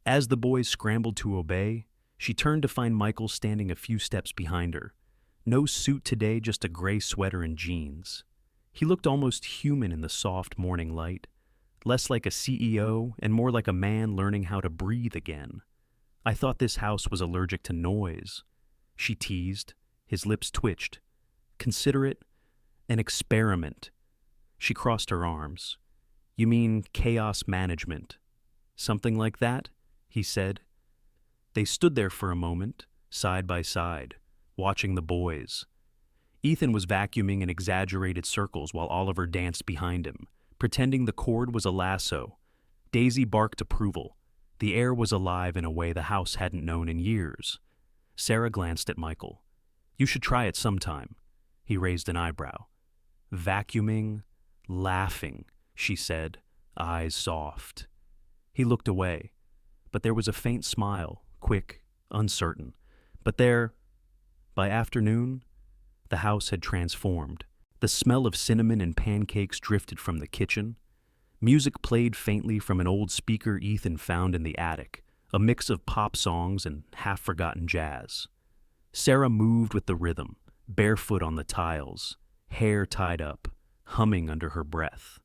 As the boys scrambled to obey, she turned to find Michael standing a few steps behind her. No suit today, just a gray sweater and jeans. He looked almost human in the soft morning light, less like a CEO and more like a man learning how to breathe again. I thought this house was allergic to noise. She teased. His lips twitched. Consider it an experiment. She crossed her arms. You mean chaos management? Something like that? He said. They stood there for a moment, side by side, watching the boys. Ethan was vacuuming in exaggerated circles while Oliver danced behind him, pretending the cord was a lasso. Daisy barked approval. The air was alive in a way the house hadn't known in years. Sarah glanced at Michael. You should try it sometime. He raised an eyebrow. Vacuuming, laughing, she said, eyes soft. He looked away, but there was a faint smile, quick, uncertain. But there, by afternoon, the house had transformed. The smell of cinnamon and pancakes drifted from the kitchen. Music played faintly from an old speaker Ethan found in the attic, a mix of pop songs and half-forgotten jazz. Sarah moved with the rhythm, barefoot on the tiles, hair tied up, humming under her breath.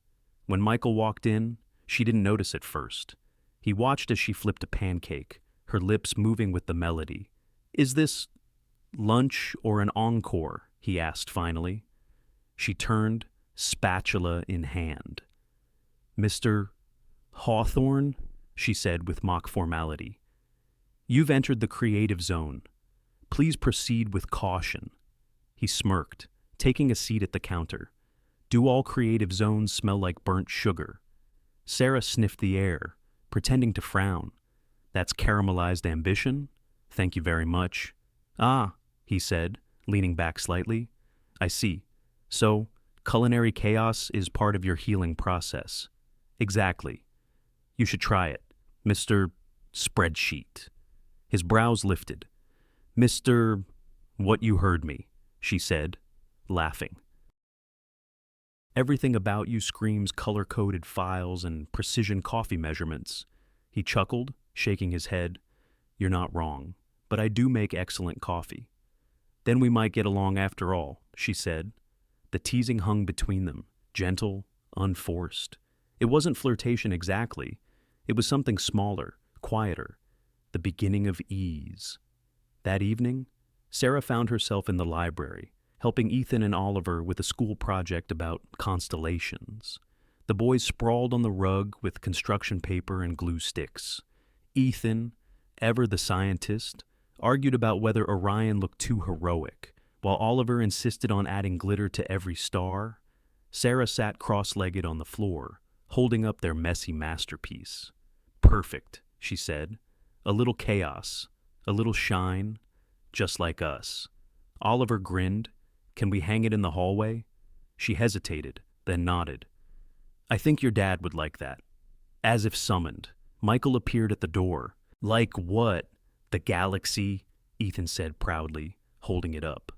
When Michael walked in, she didn't notice at first. He watched as she flipped a pancake, her lips moving with the melody. Is this lunch or an encore? He asked finally. She turned, spatula in hand. Mr. Hawthorne, she said with mock formality. You've entered the creative zone. Please proceed with caution. He smirked, taking a seat at the counter. Do all creative zones smell like burnt sugar? Sarah sniffed the air, pretending to frown. That's caramelized ambition? Thank you very much. Ah, he said, leaning back slightly. I see. So, culinary chaos is part of your healing process. Exactly. You should try it, Mr. Spreadsheet. His brows lifted. Mr. What you heard me, she said, laughing. Everything about you screams color-coded files and precision coffee measurements. He chuckled, shaking his head. You're not wrong, but I do make excellent coffee. Then we might get along after all, she said. The teasing hung between them, gentle, unforced. It wasn't flirtation exactly. It was something smaller, quieter, the beginning of ease. That evening, Sarah found herself in the library, helping Ethan and Oliver with a school project about constellations. The boys sprawled on the rug with construction paper and glue sticks. Ethan, ever the scientist, argued about whether Orion looked too heroic, while Oliver insisted on adding glitter to every star. Sarah sat cross-legged on the floor, holding up their messy masterpiece. Perfect, she said. A little chaos, a little shine, just like us. Oliver grinned. Can we hang it in the hallway? She hesitated, then nodded. I think your dad would like that. As if summoned, Michael appeared at the door. Like what? The galaxy, Ethan said proudly, holding it up.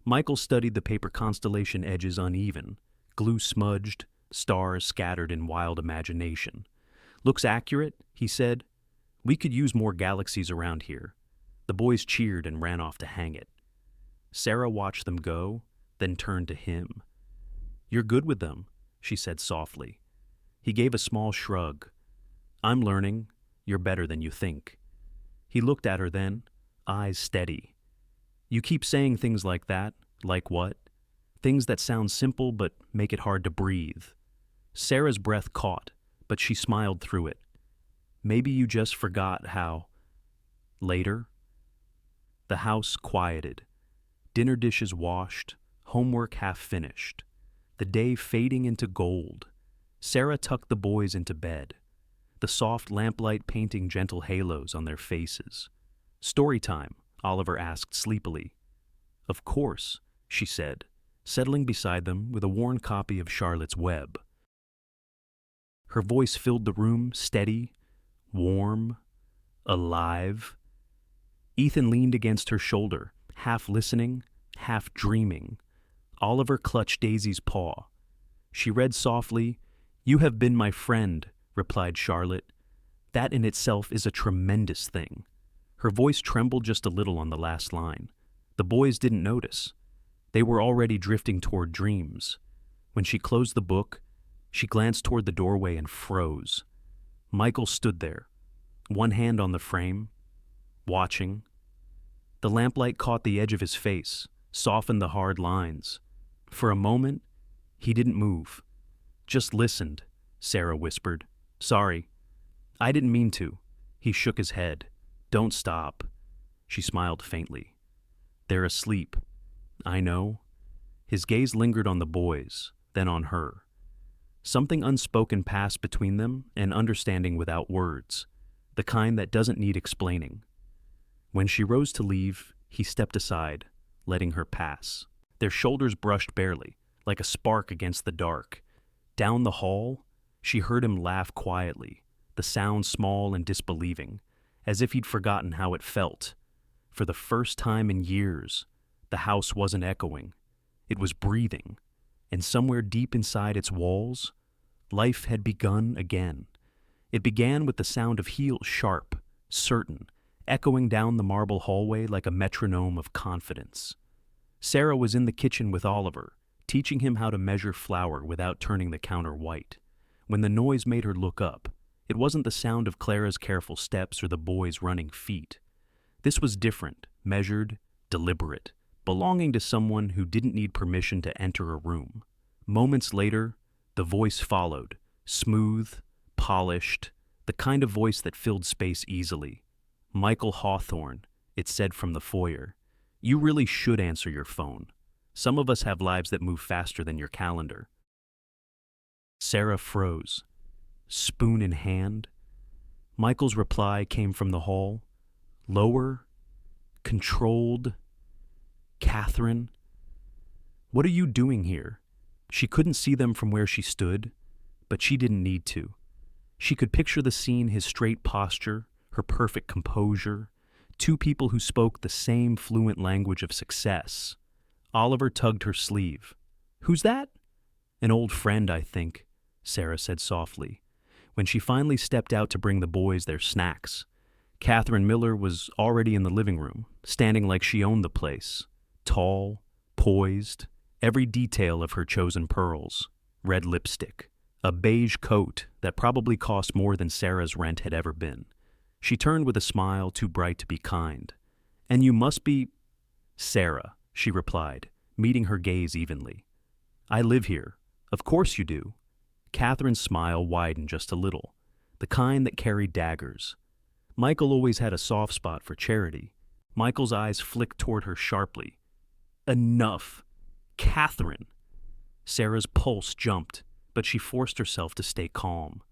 Michael studied the paper constellation edges uneven, glue smudged, stars scattered in wild imagination. Looks accurate, he said. We could use more galaxies around here. The boys cheered and ran off to hang it. Sarah watched them go, then turned to him. You're good with them, she said softly. He gave a small shrug. I'm learning. You're better than you think. He looked at her then, eyes steady. You keep saying things like that. Like what? Things that sound simple but make it hard to breathe. Sarah's breath caught, but she smiled through it. Maybe you just forgot how. Later, the house quieted. Dinner dishes washed, homework half finished. The day fading into gold. Sarah tucked the boys into bed, the soft lamplight painting gentle halos on their faces. Story time, Oliver asked sleepily. Of course, she said, settling beside them with a worn copy of Charlotte's Web. Her voice filled the room, steady, warm, alive. Ethan leaned against her shoulder, half listening, half dreaming, Oliver clutched Daisy's paw. She read softly, "You have been my friend," replied Charlotte. "That in itself is a tremendous thing." Her voice trembled just a little on the last line. The boys didn't notice. They were already drifting toward dreams. When she closed the book, she glanced toward the doorway and froze. Michael stood there, one hand on the frame, watching. The lamplight caught the edge of his face, softened the hard lines. For a moment, he didn't move. "Just listened," Sarah whispered. "Sorry. I didn't mean to." He shook his head. "Don't stop." She smiled faintly. "They're asleep." "I know." His gaze lingered on the boys, then on her. Something unspoken passed between them, an understanding without words, the kind that doesn't need explaining. When she rose to leave, he stepped aside, letting her pass. Their shoulders brushed barely, like a spark against the dark. Down the hall, she heard him laugh quietly, the sound small and disbelieving, as if he'd forgotten how it felt. For the first time in years, the house wasn't echoing. It was breathing, and somewhere deep inside its walls, life had begun again. It began with the sound of heels sharp, certain, echoing down the marble hallway like a metronome of confidence. Sarah was in the kitchen with Oliver, teaching him how to measure flour without turning the counter white. When the noise made her look up, it wasn't the sound of Clara's careful steps or the boys' running feet. This was different, measured, deliberate, belonging to someone who didn't need permission to enter a room. Moments later, the voice followed, smooth, polished, the kind of voice that filled space easily. "Michael Hawthorne," it said from the foyer. "You really should answer your phone. Some of us have lives that move faster than your calendar." Sarah froze, spoon in hand. Michael's reply came from the hall. Lower, controlled. "Catherine, what are you doing here?" She couldn't see them from where she stood, but she didn't need to. She could picture the scene, his straight posture, her perfect composure, two people who spoke the same fluent language of success. Oliver tugged her sleeve. "Who's that?" "An old friend, I think," Sarah said softly, when she finally stepped out to bring the boys their snacks. Catherine Miller was already in the living room, standing like she owned the place, tall, poised, every detail of her chosen pearls, red lipstick, a beige coat that probably cost more than Sarah's rent had ever been. She turned with a smile too bright to be kind. "And you must be—" "Sarah," she replied, meeting her gaze evenly. "I live here. Of course you do." Catherine's smile widened just a little, the kind that carried daggers. Michael always had a soft spot for charity. Michael's eyes flicked toward her sharply. "Enough! Catherine!" Sarah's pulse jumped, but she forced herself to stay calm.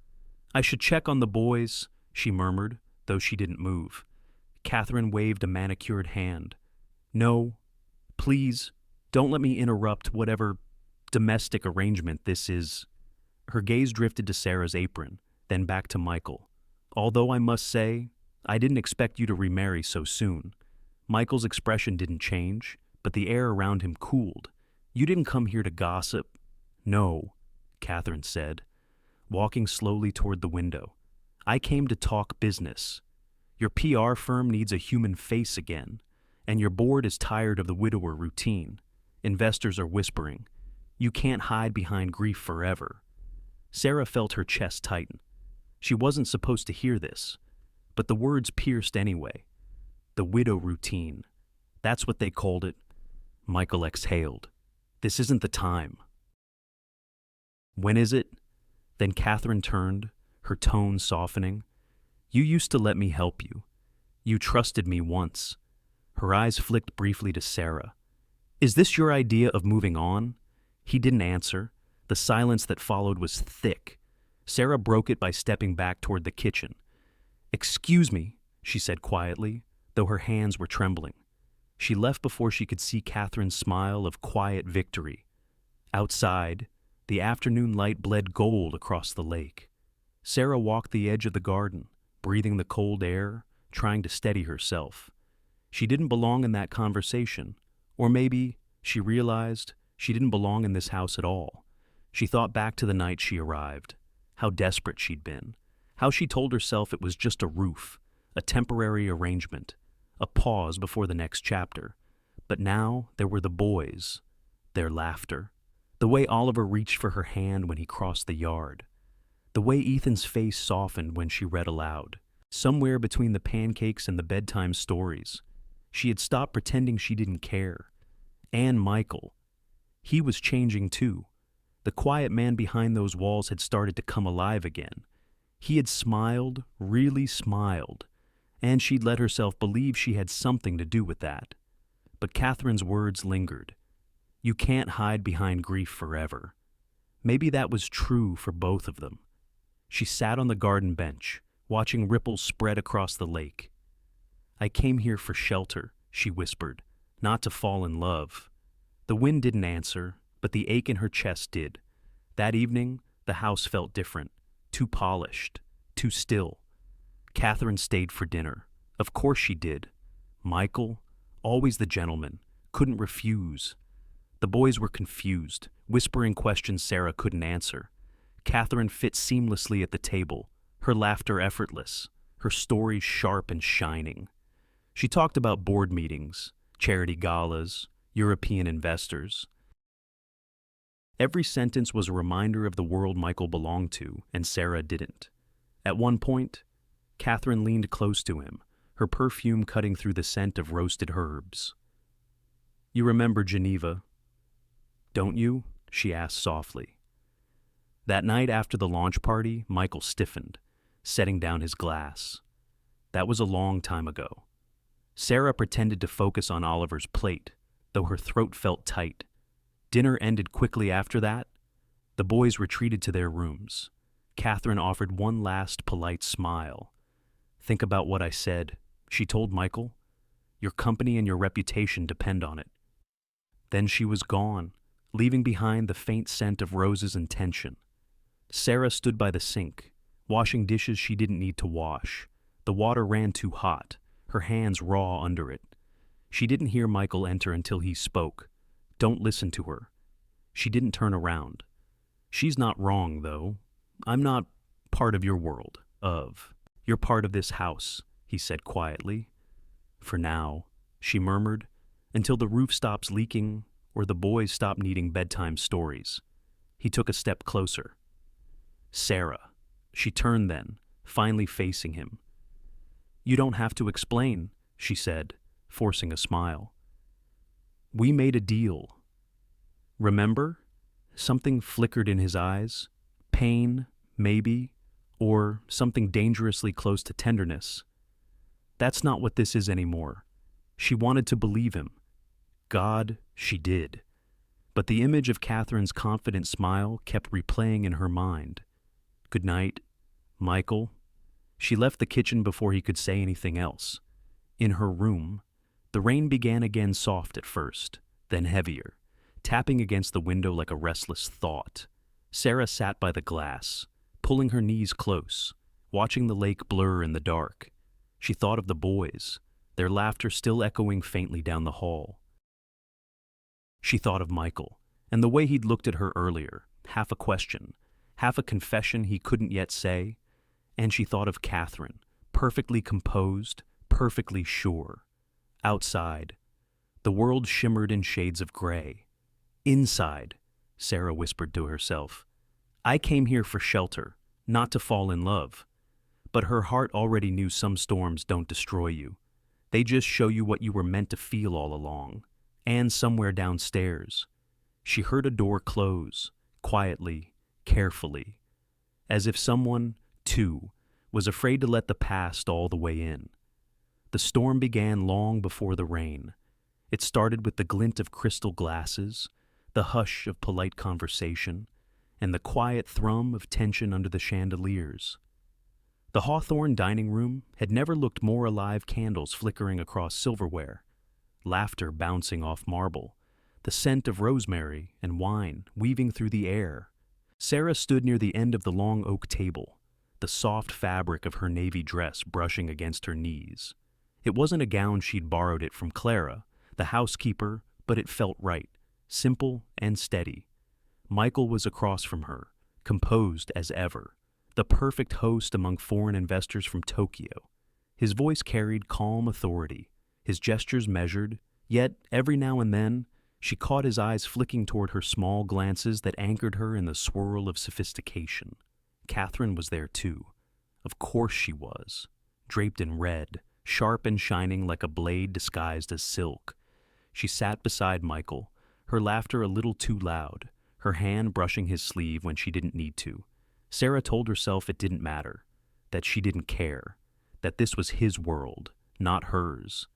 "I should check on the boys," she murmured, though she didn't move. Catherine waved a manicured hand. "No, please, don't let me interrupt whatever domestic arrangement this is." Her gaze drifted to Sarah's apron, then back to Michael. "Although I must say, I didn't expect you to remarry so soon." Michael's expression didn't change, but the air around him cooled. "You didn't come here to gossip." "No," Catherine said, walking slowly toward the window. "I came to talk business. Your PR firm needs a human face again, and your board is tired of the widower routine. Investors are whispering. You can't hide behind grief forever." Sarah felt her chest tighten. She wasn't supposed to hear this, but the words pierced anyway. The widow routine. That's what they called it. Michael exhaled. "This isn't the time." "When is it?" Then Catherine turned, her tone softening. "You used to let me help you. You trusted me once." Her eyes flicked briefly to Sarah. "Is this your idea of moving on?" He didn't answer. The silence that followed was thick. Sarah broke it by stepping back toward the kitchen. "Excuse me," she said quietly, though her hands were trembling. She left before she could see Catherine's smile of quiet victory. Outside, the afternoon light bled gold across the lake. Sarah walked the edge of the garden, breathing the cold air, trying to steady herself. She didn't belong in that conversation, or maybe, she realized, She didn't belong in this house at all. She thought back to the night she arrived, how desperate she'd been, how she told herself it was just a roof, a temporary arrangement, a pause before the next chapter. But now there were the boys, their laughter, the way Oliver reached for her hand when he crossed the yard, the way Ethan's face softened when she read aloud. Somewhere between the pancakes and the bedtime stories, she had stopped pretending she didn't care. And Michael. He was changing too. The quiet man behind those walls had started to come alive again. He had smiled, really smiled, and she'd let herself believe she had something to do with that. But Catherine's words lingered. You can't hide behind grief forever. Maybe that was true for both of them. She sat on the garden bench, watching ripples spread across the lake. I came here for shelter, she whispered, not to fall in love. The wind didn't answer, but the ache in her chest did. That evening, the house felt different, too polished, too still. Catherine stayed for dinner. Of course she did. Michael, always the gentleman, couldn't refuse. The boys were confused, whispering questions Sarah couldn't answer. Catherine fit seamlessly at the table, her laughter effortless, her stories sharp and shining. She talked about board meetings, charity galas, European investors. Every sentence was a reminder of the world Michael belonged to, and Sarah didn't. At one point, Catherine leaned close to him, her perfume cutting through the scent of roasted herbs. You remember Geneva, don't you? She asked softly. That night after the launch party, Michael stiffened, setting down his glass. That was a long time ago. Sarah pretended to focus on Oliver's plate, though her throat felt tight. Dinner ended quickly after that. The boys retreated to their rooms. Catherine offered one last polite smile. Think about what I said, she told Michael. Your company and your reputation depend on it. Then she was gone, leaving behind the faint scent of roses and tension. Sarah stood by the sink, washing dishes she didn't need to wash. The water ran too hot, her hands raw under it. She didn't hear Michael enter until he spoke. Don't listen to her. She didn't turn around. She's not wrong, though. I'm not part of your world, You're part of this house, he said quietly. For now, she murmured, until the roof stops leaking or the boys stop needing bedtime stories. He took a step closer. Sarah. She turned then, finally facing him. You don't have to explain, she said, forcing a smile. We made a deal. Remember? Something flickered in his eyes. Pain, maybe, or something dangerously close to tenderness. That's not what this is anymore. She wanted to believe him. God, she did. But the image of Catherine's confident smile kept replaying in her mind. Good night, Michael. She left the kitchen before he could say anything else. In her room, the rain began again soft at first, then heavier, tapping against the window like a restless thought. Sarah sat by the glass, pulling her knees close, watching the lake blur in the dark. She thought of the boys, their laughter still echoing faintly down the hall. She thought of Michael, and the way he'd looked at her earlier, half a question, half a confession he couldn't yet say. And she thought of Catherine, perfectly composed, perfectly sure. Outside, the world shimmered in shades of gray. Inside, Sarah whispered to herself, I came here for shelter, not to fall in love. But her heart already knew some storms don't destroy you. They just show you what you were meant to feel all along. And somewhere downstairs, she heard a door close, quietly, carefully, as if someone, too, was afraid to let the past all the way in. The storm began long before the rain. It started with the glint of crystal glasses, the hush of polite conversation, and the quiet thrum of tension under the chandeliers. The Hawthorne dining room had never looked more alive, candles flickering across silverware, laughter bouncing off marble, the scent of rosemary and wine weaving through the air. Sarah stood near the end of the long oak table, the soft fabric of her navy dress brushing against her knees. It wasn't a gown she'd borrowed it from Clara, the housekeeper, but it felt right. simple and steady. Michael was across from her, composed as ever, the perfect host among foreign investors from Tokyo. His voice carried calm authority, his gestures measured, yet every now and then she caught his eyes flicking toward her small glances that anchored her in the swirl of sophistication. Catherine was there too. Of course she was, draped in red, sharp and shining like a blade disguised as silk. She sat beside Michael, her laughter a little too loud, her hand brushing his sleeve when she didn't need to. Sarah told herself it didn't matter, that she didn't care, that this was his world, not hers.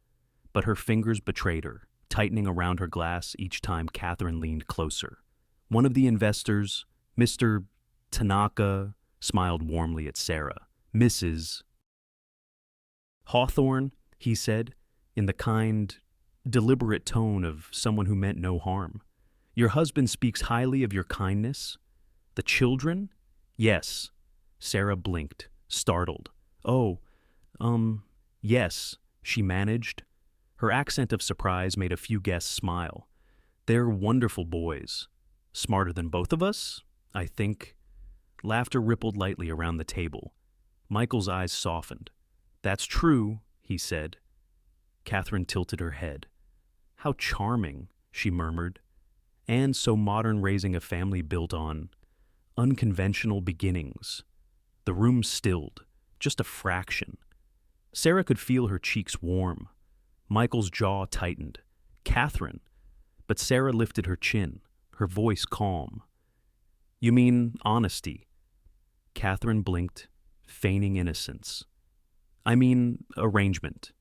But her fingers betrayed her, tightening around her glass each time Catherine leaned closer. One of the investors, Mr. Tanaka, smiled warmly at Sarah. Mrs. Hawthorne, he said, in the kind, deliberate tone of someone who meant no harm. Your husband speaks highly of your kindness. The children? Yes. Sarah blinked, startled. Oh, yes, she managed. Her accent of surprise made a few guests smile. They're wonderful boys. Smarter than both of us, I think. Laughter rippled lightly around the table. Michael's eyes softened. That's true, he said. Catherine tilted her head. How charming, she murmured. And so modern, raising a family built on unconventional beginnings. The room stilled, just a fraction. Sarah could feel her cheeks warm. Michael's jaw tightened. Catherine. But Sarah lifted her chin, her voice calm. You mean honesty? Catherine blinked, feigning innocence. I mean arrangement.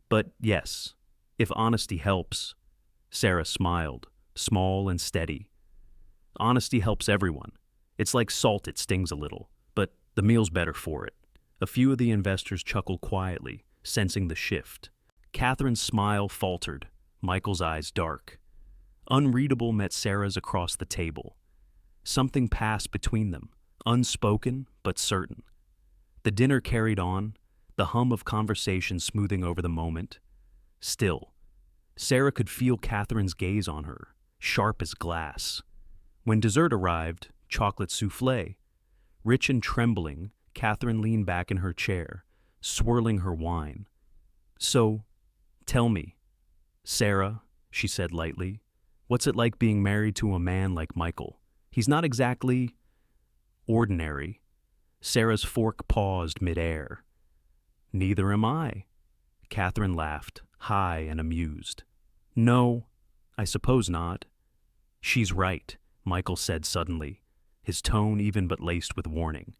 But yes, if honesty helps. Sarah smiled, small and steady. Honesty helps everyone. It's like salt, it stings a little, but the meal's better for it. A few of the investors chuckled quietly, sensing the shift. Catherine's smile faltered, Michael's eyes dark. Unreadable met Sarah's across the table. Something passed between them, unspoken but certain. The dinner carried on, the hum of conversation smoothing over the moment. Still, Sarah could feel Catherine's gaze on her, sharp as glass. When dessert arrived, chocolate soufflé. Rich and trembling, Catherine leaned back in her chair, swirling her wine. So, tell me, Sarah, she said lightly, what's it like being married to a man like Michael? He's not exactly ordinary. Sarah's fork paused midair. Neither am I. Catherine laughed, high and amused. No, I suppose not. She's right, Michael said suddenly, his tone even but laced with warning.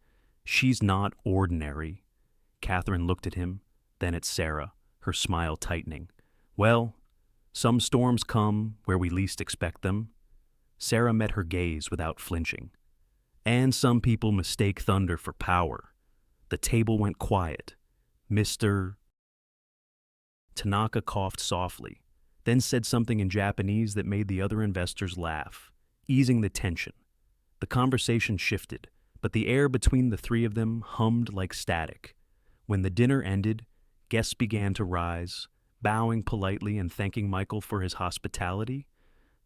She's not ordinary. Catherine looked at him, then at Sarah, her smile tightening. Well, some storms come where we least expect them. Sarah met her gaze without flinching. And some people mistake thunder for power. The table went quiet. Mr. Tanaka coughed softly, then said something in Japanese that made the other investors laugh, easing the tension. The conversation shifted, but the air between the three of them hummed like static. When the dinner ended, guests began to rise, bowing politely and thanking Michael for his hospitality.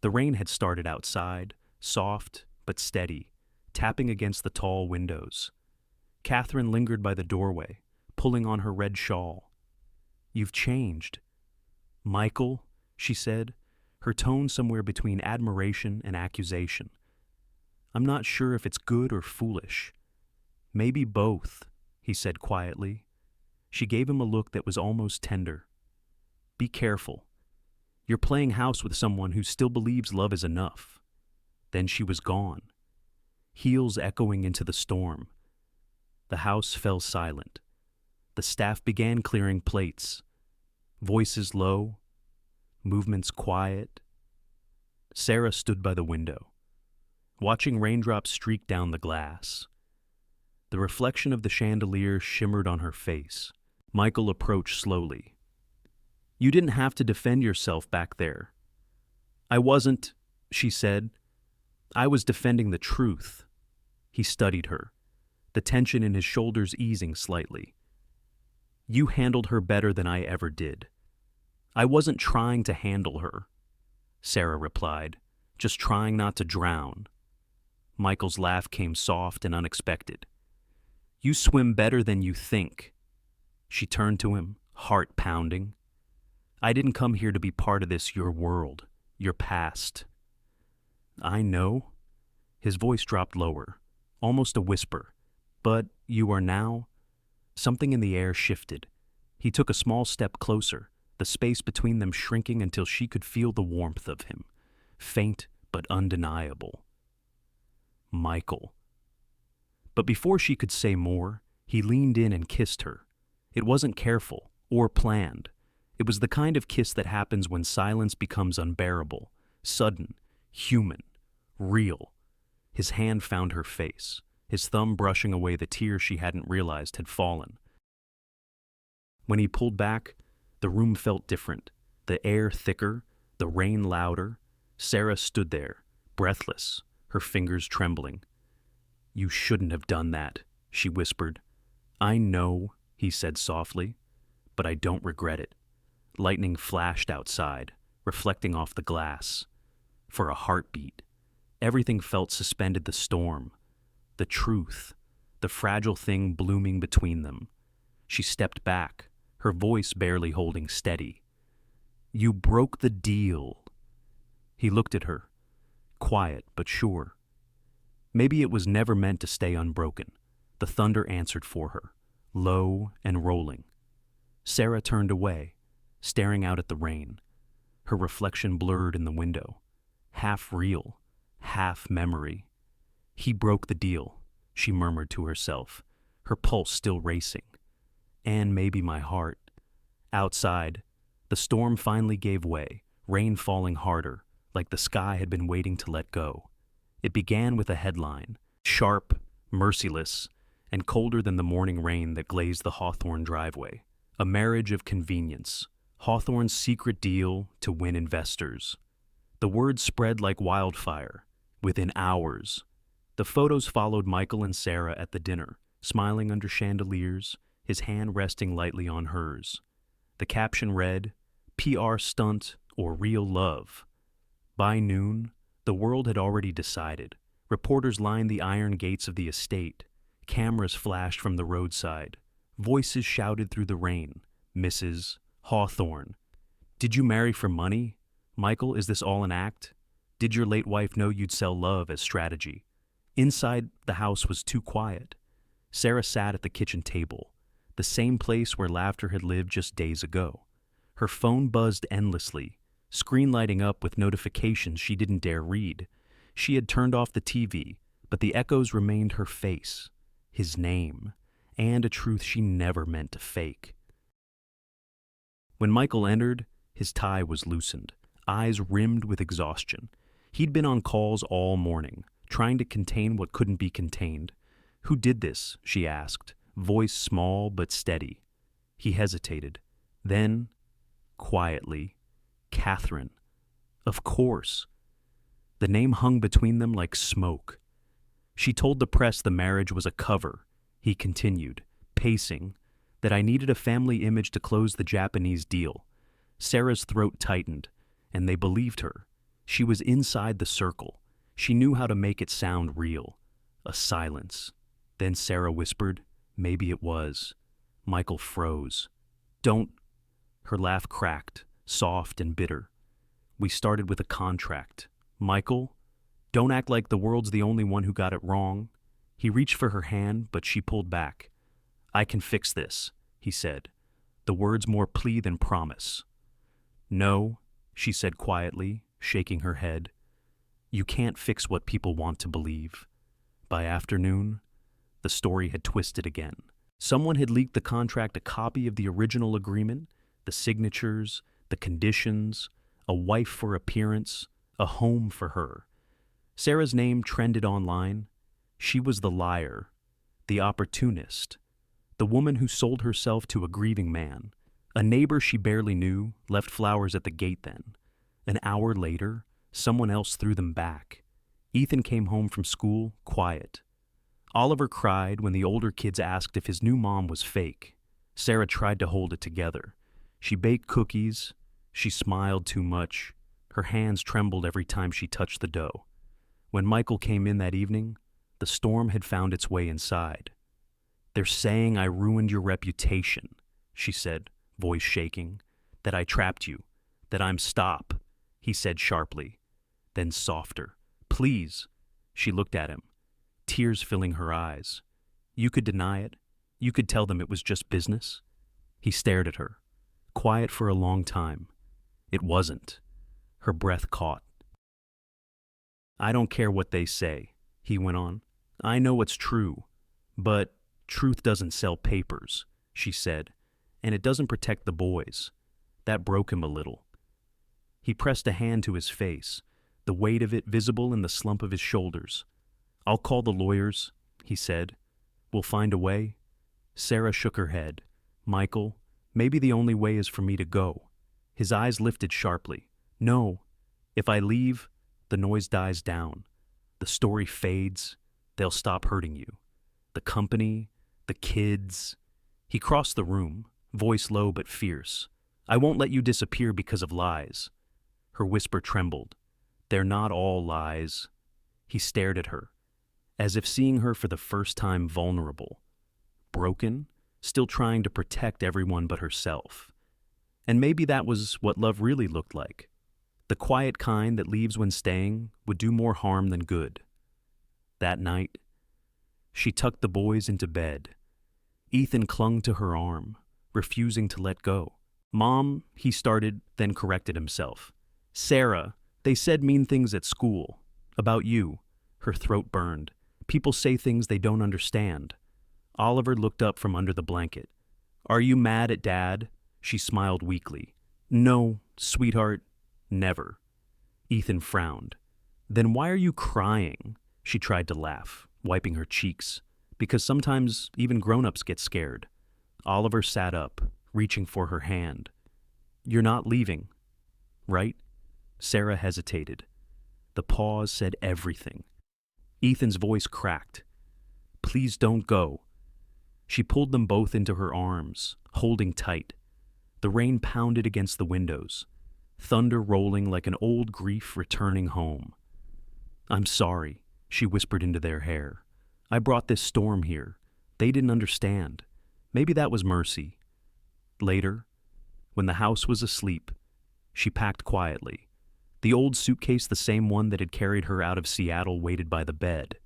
The rain had started outside, soft but steady, tapping against the tall windows. Catherine lingered by the doorway, pulling on her red shawl. You've changed. Michael, she said, her tone somewhere between admiration and accusation. I'm not sure if it's good or foolish. Maybe both, he said quietly. She gave him a look that was almost tender. Be careful. You're playing house with someone who still believes love is enough. Then she was gone, heels echoing into the storm. The house fell silent. The staff began clearing plates, voices low, movements quiet. Sarah stood by the window, watching raindrops streak down the glass. The reflection of the chandelier shimmered on her face. Michael approached slowly. You didn't have to defend yourself back there. I wasn't, she said. I was defending the truth. He studied her, the tension in his shoulders easing slightly. You handled her better than I ever did. I wasn't trying to handle her, Sarah replied. just trying not to drown. Michael's laugh came soft and unexpected. You swim better than you think. She turned to him, heart pounding. I didn't come here to be part of this, your world, your past. I know. His voice dropped lower, almost a whisper. But you are now? Something in the air shifted. He took a small step closer, the space between them shrinking until she could feel the warmth of him, faint but undeniable. Michael. But before she could say more, he leaned in and kissed her. It wasn't careful or planned. It was the kind of kiss that happens when silence becomes unbearable, sudden, human, real. His hand found her face, his thumb brushing away the tears she hadn't realized had fallen. When he pulled back, the room felt different, the air thicker, the rain louder. Sarah stood there, breathless, her fingers trembling. You shouldn't have done that, she whispered. I know, he said softly, but I don't regret it. Lightning flashed outside, reflecting off the glass. For a heartbeat, everything felt suspended the storm, the truth, the fragile thing blooming between them. She stepped back, her voice barely holding steady. You broke the deal. He looked at her, quiet but sure. Maybe it was never meant to stay unbroken. The thunder answered for her, low and rolling. Sarah turned away, staring out at the rain, her reflection blurred in the window, half real, half memory. He broke the deal, she murmured to herself, her pulse still racing. And maybe my heart. Outside, the storm finally gave way, rain falling harder, like the sky had been waiting to let go. It began with a headline, sharp, merciless, and colder than the morning rain that glazed the Hawthorne driveway. A marriage of convenience. Hawthorne's secret deal to win investors. The word spread like wildfire. Within hours, the photos followed Michael and Sarah at the dinner, smiling under chandeliers, his hand resting lightly on hers. The caption read, PR stunt or real love. By noon, the world had already decided. Reporters lined the iron gates of the estate. Cameras flashed from the roadside. Voices shouted through the rain. Mrs. Hawthorne. Did you marry for money? Michael, is this all an act? Did your late wife know you'd sell love as strategy? Inside, the house was too quiet. Sarah sat at the kitchen table, the same place where laughter had lived just days ago. Her phone buzzed endlessly, screen lighting up with notifications she didn't dare read. She had turned off the TV, but the echoes remained her face, his name, and a truth she never meant to fake. When Michael entered, his tie was loosened, eyes rimmed with exhaustion. He'd been on calls all morning, trying to contain what couldn't be contained. Who did this? She asked, voice small but steady. He hesitated. Then, quietly, Catherine. Of course. The name hung between them like smoke. She told the press the marriage was a cover. He continued, pacing, that I needed a family image to close the Japanese deal. Sarah's throat tightened, and they believed her. She was inside the circle. She knew how to make it sound real. A silence. Then Sarah whispered, maybe it was. Michael froze. Don't. Her laugh cracked, soft and bitter. We started with a contract. Michael, don't act like the world's the only one who got it wrong. He reached for her hand, but she pulled back. I can fix this, he said, the words more plea than promise. No, she said quietly, shaking her head. You can't fix what people want to believe. By afternoon, the story had twisted again. Someone had leaked the contract, a copy of the original agreement, the signatures, the conditions, a wife for appearance, a home for her. Sarah's name trended online. She was the liar, the opportunist, the woman who sold herself to a grieving man. A neighbor she barely knew left flowers at the gate then. An hour later, someone else threw them back. Ethan came home from school, quiet. Oliver cried when the older kids asked if his new mom was fake. Sarah tried to hold it together. She baked cookies. She smiled too much. Her hands trembled every time she touched the dough. When Michael came in that evening, the storm had found its way inside. "They're saying I ruined your reputation," she said, voice shaking. "That I trapped you. That I'm stop," he said sharply. Then softer. "Please." She looked at him, tears filling her eyes. "You could deny it. You could tell them it was just business." He stared at her, quiet for a long time. It wasn't. Her breath caught. "I don't care what they say," he went on. "I know what's true. But truth doesn't sell papers," she said, "and it doesn't protect the boys." That broke him a little. He pressed a hand to his face, the weight of it visible in the slump of his shoulders. "I'll call the lawyers," he said. "We'll find a way." Sarah shook her head. "Michael, maybe the only way is for me to go." His eyes lifted sharply. "No. If I leave, the noise dies down. The story fades. They'll stop hurting you. The company, the kids." He crossed the room, voice low but fierce. "I won't let you disappear because of lies." Her whisper trembled. "They're not all lies." He stared at her, as if seeing her for the first time vulnerable, broken, still trying to protect everyone but herself. And maybe that was what love really looked like. The quiet kind that leaves when staying would do more harm than good. That night, she tucked the boys into bed. Ethan clung to her arm, refusing to let go. "Mom," he started, then corrected himself. "Sarah, they said mean things at school. About you." Her throat burned. "People say things they don't understand." Oliver looked up from under the blanket. "Are you mad at Dad?" She smiled weakly. "No, sweetheart, never." Ethan frowned. "Then why are you crying?" She tried to laugh, wiping her cheeks, because sometimes even grown-ups get scared. Oliver sat up, reaching for her hand. "You're not leaving, right?" Sarah hesitated. The pause said everything. Ethan's voice cracked. "Please don't go." She pulled them both into her arms, holding tight. The rain pounded against the windows, thunder rolling like an old grief returning home. "I'm sorry," she whispered into their hair. "I brought this storm here. They didn't understand. Maybe that was mercy." Later, when the house was asleep, she packed quietly. The old suitcase, the same one that had carried her out of Seattle, waited by the bed.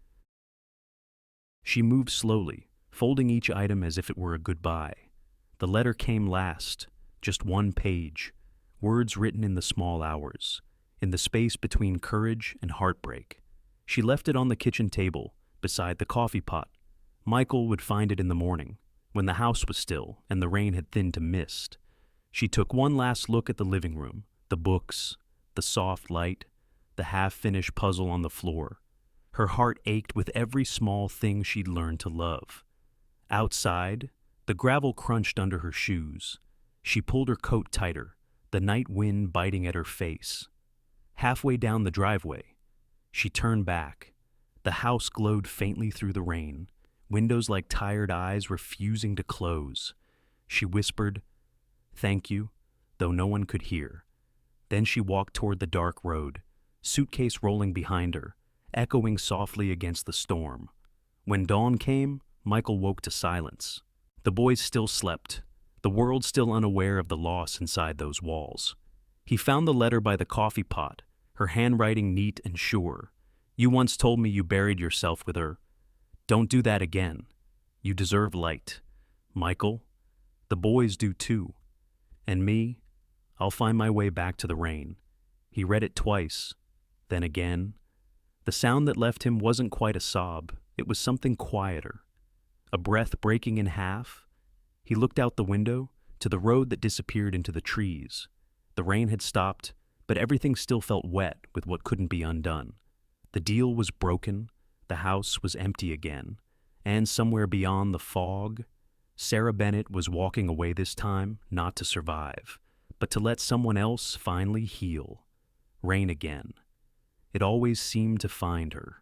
She moved slowly, folding each item as if it were a goodbye. The letter came last, just one page, words written in the small hours, in the space between courage and heartbreak. She left it on the kitchen table, beside the coffee pot. Michael would find it in the morning, when the house was still and the rain had thinned to mist. She took one last look at the living room, the books, the soft light, the half-finished puzzle on the floor. Her heart ached with every small thing she'd learned to love. Outside, the gravel crunched under her shoes. She pulled her coat tighter, the night wind biting at her face. Halfway down the driveway, she turned back. The house glowed faintly through the rain, windows like tired eyes refusing to close. She whispered, "Thank you," though no one could hear. Then she walked toward the dark road, suitcase rolling behind her, echoing softly against the storm. When dawn came, Michael woke to silence. The boys still slept, the world still unaware of the loss inside those walls. He found the letter by the coffee pot, her handwriting neat and sure. "You once told me you buried yourself with her. Don't do that again. You deserve light. Michael, the boys do too. And me, I'll find my way back to the rain." He read it twice, then again. The sound that left him wasn't quite a sob. It was something quieter. A breath breaking in half. He looked out the window to the road that disappeared into the trees. The rain had stopped, but everything still felt wet with what couldn't be undone. The deal was broken. The house was empty again. And somewhere beyond the fog, Sarah Bennett was walking away this time, not to survive, but to let someone else finally heal. Rain again. It always seemed to find her.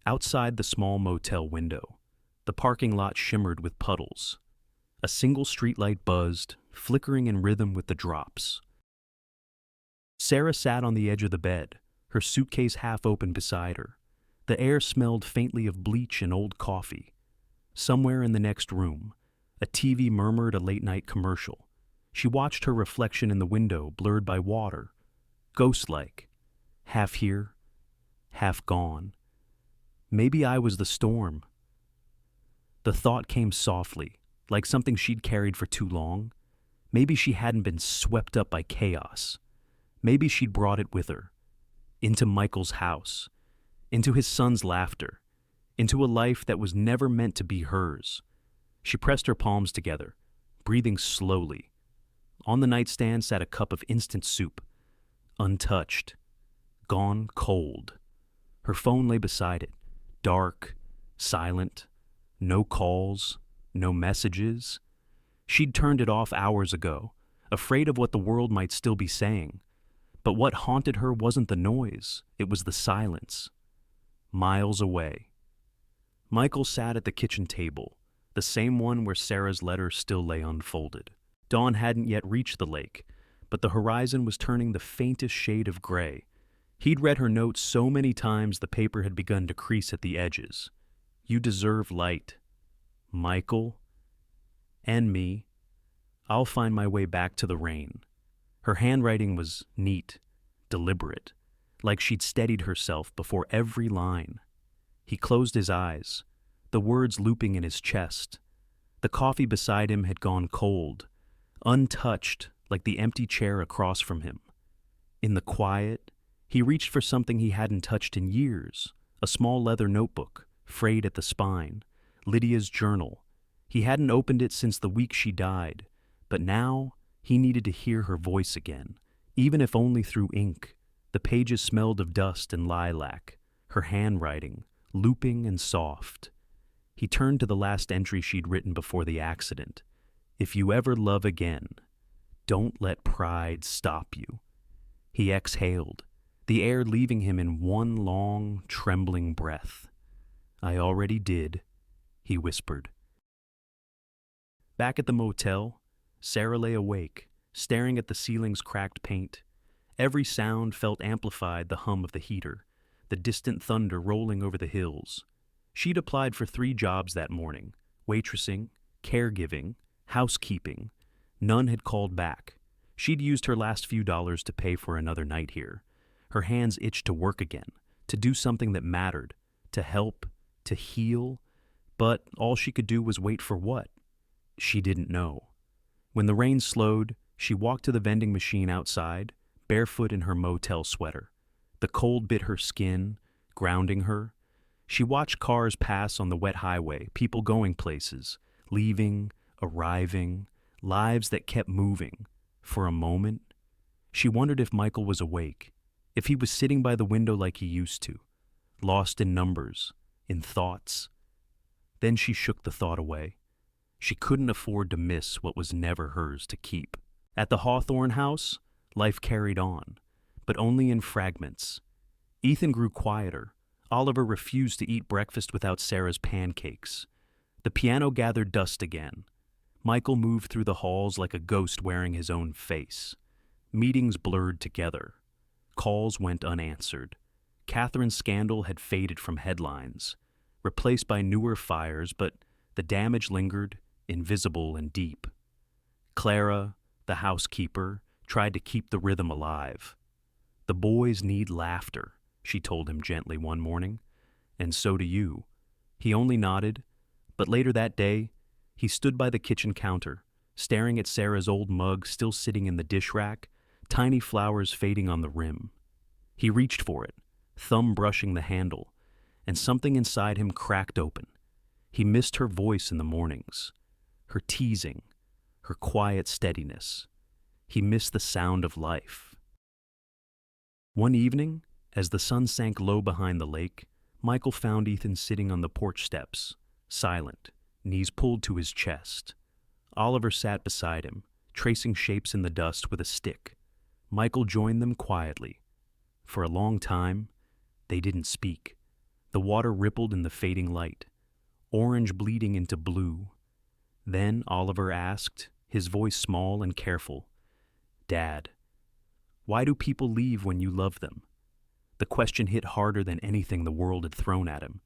Outside the small motel window, the parking lot shimmered with puddles. A single streetlight buzzed, flickering in rhythm with the drops. Sarah sat on the edge of the bed, her suitcase half open beside her. The air smelled faintly of bleach and old coffee. Somewhere in the next room, a TV murmured a late-night commercial. She watched her reflection in the window, blurred by water, ghost-like, half here, half gone. Maybe I was the storm. The thought came softly, like something she'd carried for too long. Maybe she hadn't been swept up by chaos. Maybe she'd brought it with her, into Michael's house, into his son's laughter, into a life that was never meant to be hers. She pressed her palms together, breathing slowly. On the nightstand sat a cup of instant soup, untouched, gone cold. Her phone lay beside it, dark, silent, no calls, no messages. She'd turned it off hours ago, afraid of what the world might still be saying. But what haunted her wasn't the noise, it was the silence. Miles away. Michael sat at the kitchen table, the same one where Sarah's letter still lay unfolded. Dawn hadn't yet reached the lake, but the horizon was turning the faintest shade of gray. He'd read her note so many times the paper had begun to crease at the edges. You deserve light. Michael. And me. I'll find my way back to the rain. Her handwriting was neat, deliberate, like she'd steadied herself before every line. He closed his eyes, the words looping in his chest. The coffee beside him had gone cold, untouched like the empty chair across from him. In the quiet, he reached for something he hadn't touched in years, a small leather notebook, frayed at the spine, Lydia's journal. He hadn't opened it since the week she died, but now he needed to hear her voice again, even if only through ink. The pages smelled of dust and lilac, her handwriting, looping and soft. He turned to the last entry she'd written before the accident. If you ever love again, don't let pride stop you. He exhaled, the air leaving him in one long, trembling breath. I already did, he whispered. Back at the motel, Sarah lay awake, staring at the ceiling's cracked paint. Every sound felt amplified, the hum of the heater, the distant thunder rolling over the hills. She'd applied for 3 jobs that morning: waitressing, caregiving, housekeeping. None had called back. She'd used her last few dollars to pay for another night here. Her hands itched to work again, to do something that mattered, to help, to heal. But all she could do was wait for what? She didn't know. When the rain slowed, she walked to the vending machine outside, barefoot in her motel sweater. The cold bit her skin, grounding her. She watched cars pass on the wet highway, people going places, leaving, arriving, lives that kept moving. For a moment, she wondered if Michael was awake, if he was sitting by the window like he used to, lost in numbers, in thoughts. Then she shook the thought away. She couldn't afford to miss what was never hers to keep. At the Hawthorne house, life carried on, but only in fragments. Ethan grew quieter. Oliver refused to eat breakfast without Sarah's pancakes. The piano gathered dust again. Michael moved through the halls like a ghost wearing his own face. Meetings blurred together. Calls went unanswered. Catherine's scandal had faded from headlines, replaced by newer fires, but the damage lingered, invisible and deep. Clara, the housekeeper, tried to keep the rhythm alive. The boys need laughter, she told him gently one morning, and so do you. He only nodded, but later that day, he stood by the kitchen counter, staring at Sarah's old mug still sitting in the dish rack, tiny flowers fading on the rim. He reached for it, thumb brushing the handle, and something inside him cracked open. He missed her voice in the mornings, her teasing, her quiet steadiness. He missed the sound of life. One evening, as the sun sank low behind the lake, Michael found Ethan sitting on the porch steps, silent, knees pulled to his chest. Oliver sat beside him, tracing shapes in the dust with a stick. Michael joined them quietly. For a long time, they didn't speak. The water rippled in the fading light, orange bleeding into blue. Then Oliver asked, his voice small and careful, "Dad, Why do people leave when you love them? The question hit harder than anything the world had thrown at him.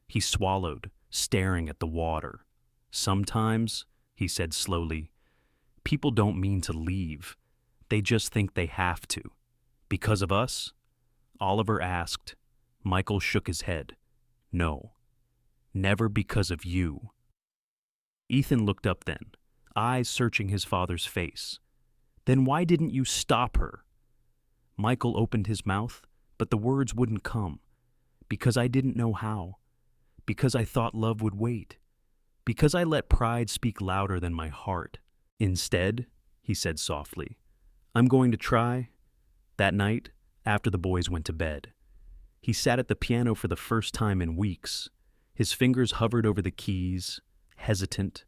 He swallowed, staring at the water. Sometimes, he said slowly, people don't mean to leave. They just think they have to. Because of us? Oliver asked. Michael shook his head. No. Never because of you. Ethan looked up then, eyes searching his father's face. Then why didn't you stop her? Michael opened his mouth, but the words wouldn't come. Because I didn't know how. Because I thought love would wait. Because I let pride speak louder than my heart. Instead, he said softly, I'm going to try. That night, after the boys went to bed, he sat at the piano for the first time in weeks. His fingers hovered over the keys, hesitant.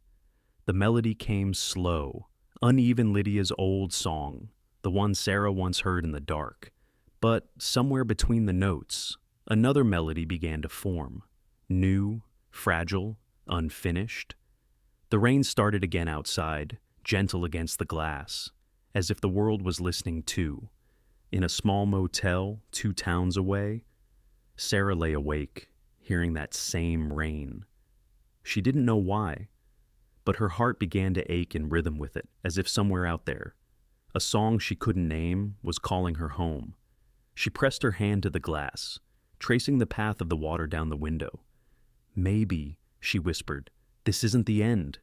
The melody came slow, uneven, Lydia's old song, the one Sarah once heard in the dark. But somewhere between the notes, another melody began to form, new, fragile, unfinished. The rain started again outside, gentle against the glass, as if the world was listening too. In a small motel 2 towns away, Sarah lay awake, hearing that same rain. She didn't know why, but her heart began to ache in rhythm with it, as if somewhere out there, a song she couldn't name was calling her home. She pressed her hand to the glass, tracing the path of the water down the window. Maybe, she whispered, this isn't the end.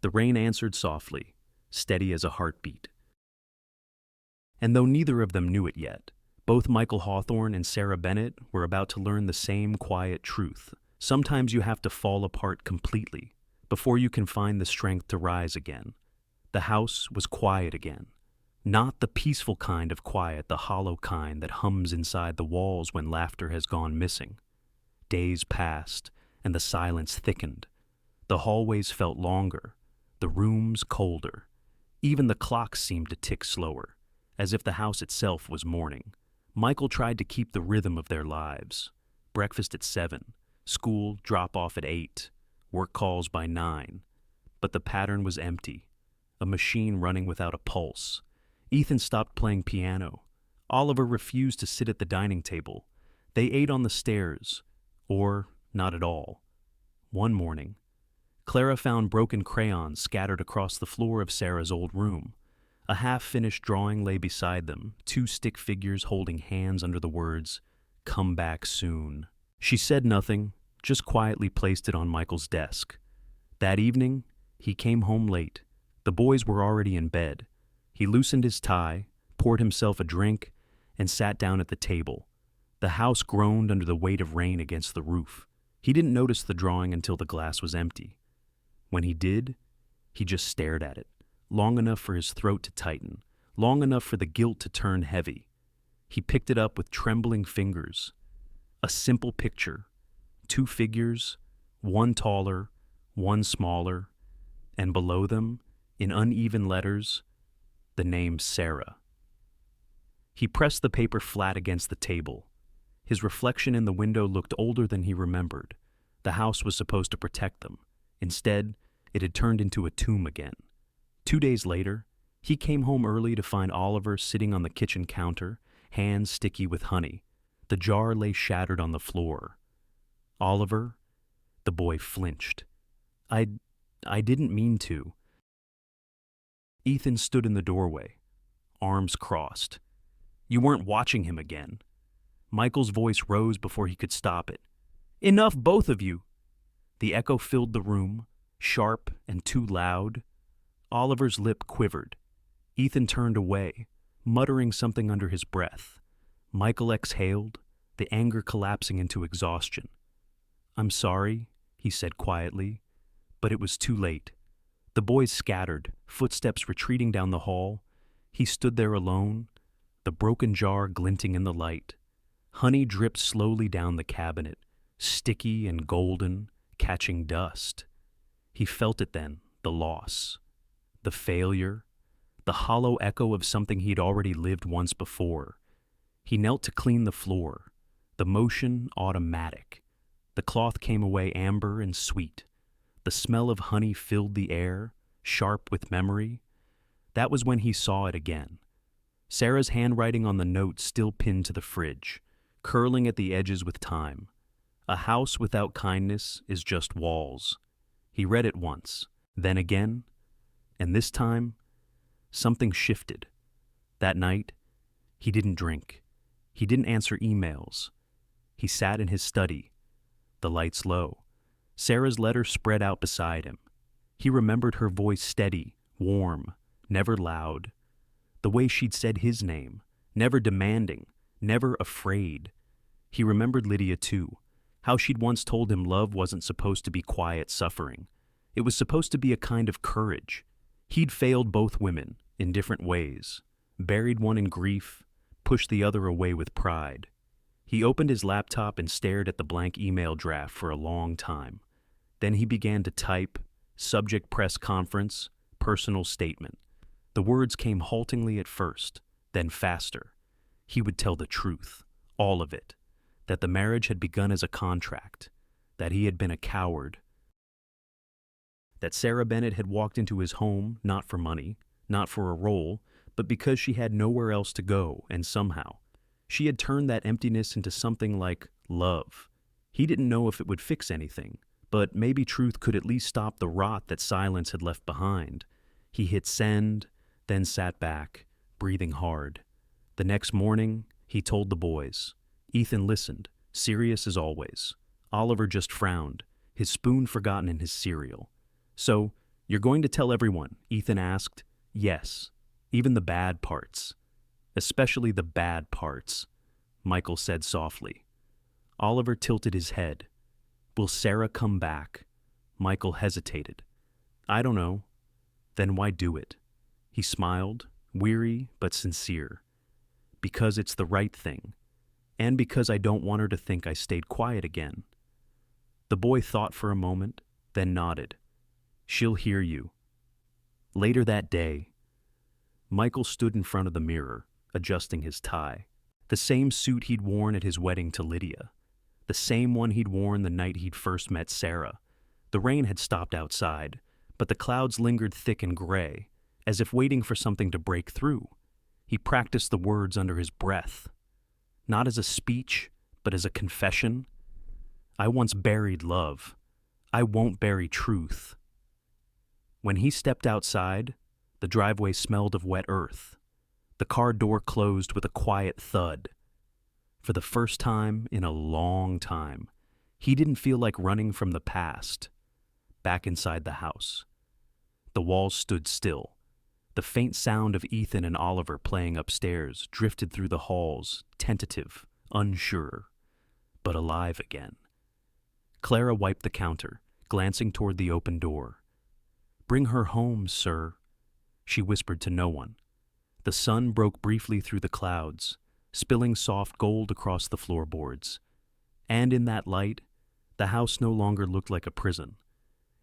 The rain answered softly, steady as a heartbeat. And though neither of them knew it yet, both Michael Hawthorne and Sarah Bennett were about to learn the same quiet truth. Sometimes you have to fall apart completely before you can find the strength to rise again. The house was quiet again. Not the peaceful kind of quiet, the hollow kind that hums inside the walls when laughter has gone missing. Days passed, and the silence thickened. The hallways felt longer, the rooms colder. Even the clocks seemed to tick slower, as if the house itself was mourning. Michael tried to keep the rhythm of their lives. Breakfast at 7, school drop-off at 8, work calls by 9. But the pattern was empty, a machine running without a pulse. Ethan stopped playing piano. Oliver refused to sit at the dining table. They ate on the stairs, or not at all. One morning, Clara found broken crayons scattered across the floor of Sarah's old room. A half-finished drawing lay beside them, 2 stick figures holding hands under the words, "Come back soon." She said nothing, just quietly placed it on Michael's desk. That evening, he came home late. The boys were already in bed. He loosened his tie, poured himself a drink, and sat down at the table. The house groaned under the weight of rain against the roof. He didn't notice the drawing until the glass was empty. When he did, he just stared at it, long enough for his throat to tighten, long enough for the guilt to turn heavy. He picked it up with trembling fingers. A simple picture, 2 figures, one taller, one smaller, and below them, in uneven letters, the name Sarah. He pressed the paper flat against the table. His reflection in the window looked older than he remembered. The house was supposed to protect them. Instead, it had turned into a tomb again. 2 days later, he came home early to find Oliver sitting on the kitchen counter, hands sticky with honey. The jar lay shattered on the floor. Oliver, the boy flinched. I didn't mean to. Ethan stood in the doorway, arms crossed. You weren't watching him again. Michael's voice rose before he could stop it. Enough, both of you! The echo filled the room, sharp and too loud. Oliver's lip quivered. Ethan turned away, muttering something under his breath. Michael exhaled, the anger collapsing into exhaustion. I'm sorry, he said quietly, but it was too late. The boys scattered, footsteps retreating down the hall. He stood there alone, the broken jar glinting in the light. Honey dripped slowly down the cabinet, sticky and golden, catching dust. He felt it then, the loss, the failure, the hollow echo of something he'd already lived once before. He knelt to clean the floor, the motion automatic. The cloth came away amber and sweet. The smell of honey filled the air, sharp with memory. That was when he saw it again. Sarah's handwriting on the note still pinned to the fridge, curling at the edges with time. A house without kindness is just walls. He read it once, then again, and this time, something shifted. That night, he didn't drink. He didn't answer emails. He sat in his study, the lights low. Sarah's letter spread out beside him. He remembered her voice steady, warm, never loud. The way she'd said his name, never demanding, never afraid. He remembered Lydia too, how she'd once told him love wasn't supposed to be quiet suffering. It was supposed to be a kind of courage. He'd failed both women in different ways, buried one in grief, pushed the other away with pride. He opened his laptop and stared at the blank email draft for a long time. Then he began to type, subject press conference, personal statement. The words came haltingly at first, then faster. He would tell the truth, all of it, that the marriage had begun as a contract, that he had been a coward, that Sarah Bennett had walked into his home not for money, not for a role, but because she had nowhere else to go, and somehow, she had turned that emptiness into something like love. He didn't know if it would fix anything, but maybe truth could at least stop the rot that silence had left behind. He hit send, then sat back, breathing hard. The next morning, he told the boys. Ethan listened, serious as always. Oliver just frowned, his spoon forgotten in his cereal. "So, you're going to tell everyone?" Ethan asked. "Yes, even the bad parts." "Especially the bad parts," Michael said softly. Oliver tilted his head. "Will Sarah come back?" Michael hesitated. "I don't know." "Then why do it?" He smiled, weary but sincere. "Because it's the right thing, and because I don't want her to think I stayed quiet again." The boy thought for a moment, then nodded. "She'll hear you." Later that day, Michael stood in front of the mirror, adjusting his tie. The same suit he'd worn at his wedding to Lydia. The same one he'd worn the night he'd first met Sarah. The rain had stopped outside, but the clouds lingered thick and gray, as if waiting for something to break through. He practiced the words under his breath. Not as a speech, but as a confession. "I once buried love. I won't bury truth." When he stepped outside, the driveway smelled of wet earth. The car door closed with a quiet thud. For the first time in a long time, he didn't feel like running from the past. Back inside the house. The walls stood still. The faint sound of Ethan and Oliver playing upstairs drifted through the halls, tentative, unsure, but alive again. Clara wiped the counter, glancing toward the open door. "Bring her home, sir," she whispered to no one. The sun broke briefly through the clouds, spilling soft gold across the floorboards. And in that light, the house no longer looked like a prison.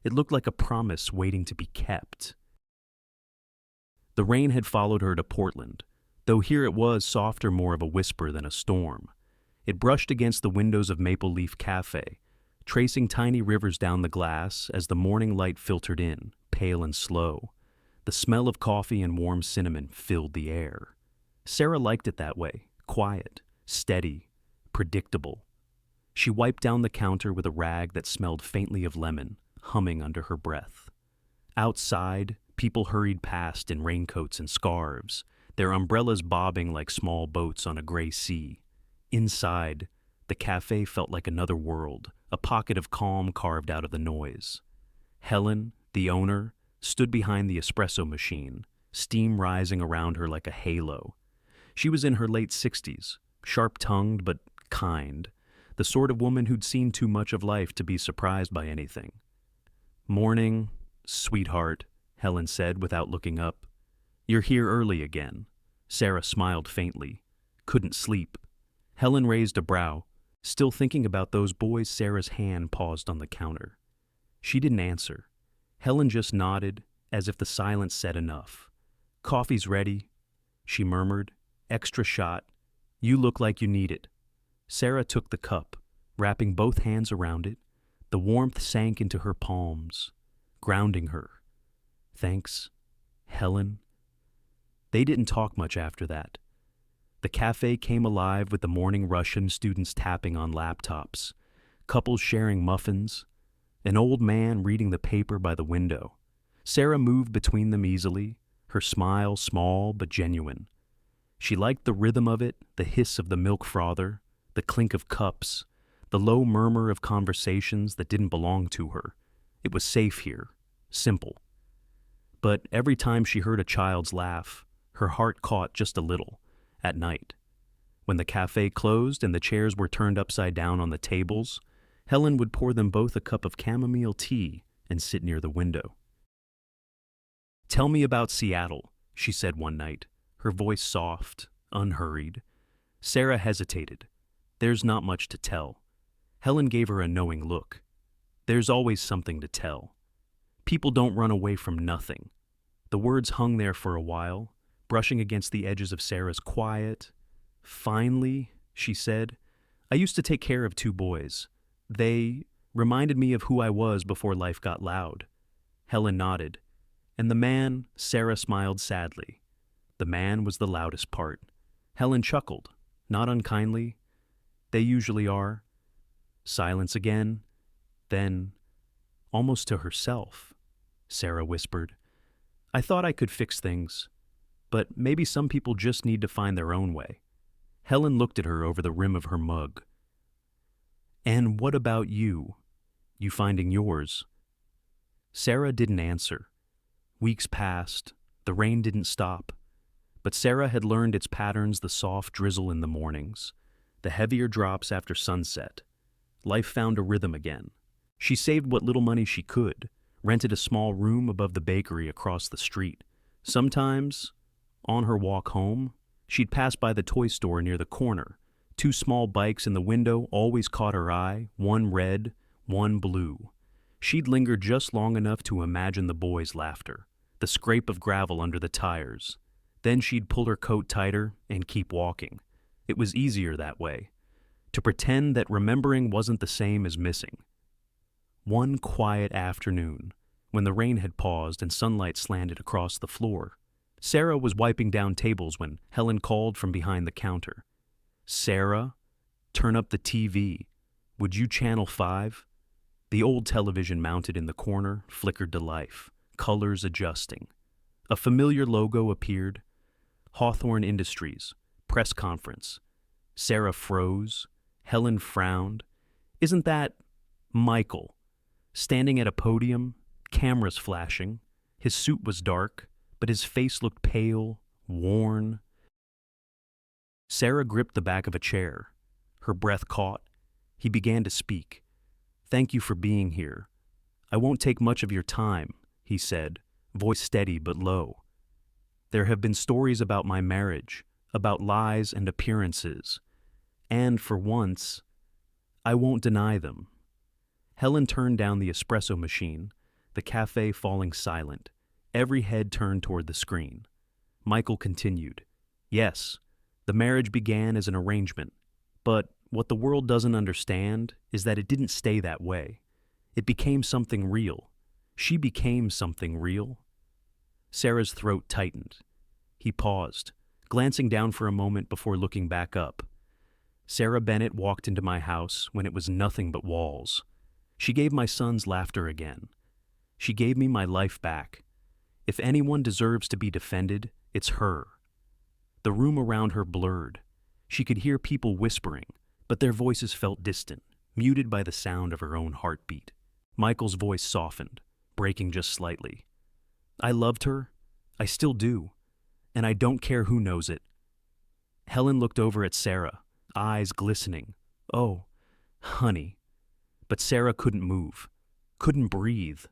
It looked like a promise waiting to be kept. The rain had followed her to Portland, though here it was softer, more of a whisper than a storm. It brushed against the windows of Maple Leaf Cafe, tracing tiny rivers down the glass as the morning light filtered in, pale and slow. The smell of coffee and warm cinnamon filled the air. Sarah liked it that way, quiet, steady, predictable. She wiped down the counter with a rag that smelled faintly of lemon, humming under her breath. Outside, people hurried past in raincoats and scarves, their umbrellas bobbing like small boats on a gray sea. Inside, the cafe felt like another world, a pocket of calm carved out of the noise. Helen, the owner, stood behind the espresso machine, steam rising around her like a halo. She was in her late 60s, sharp-tongued but kind, the sort of woman who'd seen too much of life to be surprised by anything. "Morning, sweetheart," Helen said without looking up. "You're here early again." Sarah smiled faintly. "Couldn't sleep." Helen raised a brow, still thinking about those boys. Sarah's hand paused on the counter. She didn't answer. Helen just nodded, as if the silence said enough. "Coffee's ready," she murmured. "Extra shot. You look like you need it." Sarah took the cup, wrapping both hands around it. The warmth sank into her palms, grounding her. "Thanks, Helen." They didn't talk much after that. The cafe came alive with the morning rush and students tapping on laptops, couples sharing muffins, an old man reading the paper by the window. Sarah moved between them easily, her smile small but genuine. She liked the rhythm of it, the hiss of the milk frother, the clink of cups, the low murmur of conversations that didn't belong to her. It was safe here, simple. But every time she heard a child's laugh, her heart caught just a little, at night. When the cafe closed and the chairs were turned upside down on the tables, Helen would pour them both a cup of chamomile tea and sit near the window. "Tell me about Seattle," she said one night, her voice soft, unhurried. Sarah hesitated. "There's not much to tell." Helen gave her a knowing look. "There's always something to tell. People don't run away from nothing." The words hung there for a while, brushing against the edges of Sarah's quiet. "Finally," she said, "I used to take care of 2 boys. They reminded me of who I was before life got loud." Helen nodded. "And the man," Sarah smiled sadly. "The man was the loudest part." Helen chuckled, not unkindly. "They usually are." Silence again. Then, almost to herself, Sarah whispered, "I thought I could fix things, but maybe some people just need to find their own way." Helen looked at her over the rim of her mug. "And what about you? You finding yours?" Sarah didn't answer. Weeks passed. The rain didn't stop. But Sarah had learned its patterns: the soft drizzle in the mornings, the heavier drops after sunset. Life found a rhythm again. She saved what little money she could, rented a small room above the bakery across the street. Sometimes, on her walk home, she'd pass by the toy store near the corner. 2 small bikes in the window always caught her eye, one red, one blue. She'd linger just long enough to imagine the boys' laughter, the scrape of gravel under the tires. Then she'd pull her coat tighter and keep walking. It was easier that way, to pretend that remembering wasn't the same as missing. One quiet afternoon, when the rain had paused and sunlight slanted across the floor, Sarah was wiping down tables when Helen called from behind the counter. "Sarah, turn up the TV. Would you channel 5? The old television mounted in the corner flickered to life, colors adjusting. A familiar logo appeared. Hawthorne Industries, press conference. Sarah froze. Helen frowned. "Isn't that Michael?" Standing at a podium, cameras flashing. His suit was dark, but his face looked pale, worn. Sarah gripped the back of a chair. Her breath caught. He began to speak. "Thank you for being here. I won't take much of your time," he said, voice steady but low. "There have been stories about my marriage, about lies and appearances. And for once, I won't deny them." Helen turned down the espresso machine, the cafe falling silent, every head turned toward the screen. Michael continued, "Yes, the marriage began as an arrangement, but what the world doesn't understand is that it didn't stay that way. It became something real. She became something real." Sarah's throat tightened. He paused, glancing down for a moment before looking back up. "Sarah Bennett walked into my house when it was nothing but walls. She gave my son's laughter again. She gave me my life back. If anyone deserves to be defended, it's her." The room around her blurred. She could hear people whispering, but their voices felt distant, muted by the sound of her own heartbeat. Michael's voice softened, breaking just slightly. "I loved her. I still do. And I don't care who knows it." Helen looked over at Sarah, eyes glistening. "Oh, honey." But Sarah couldn't move, couldn't breathe.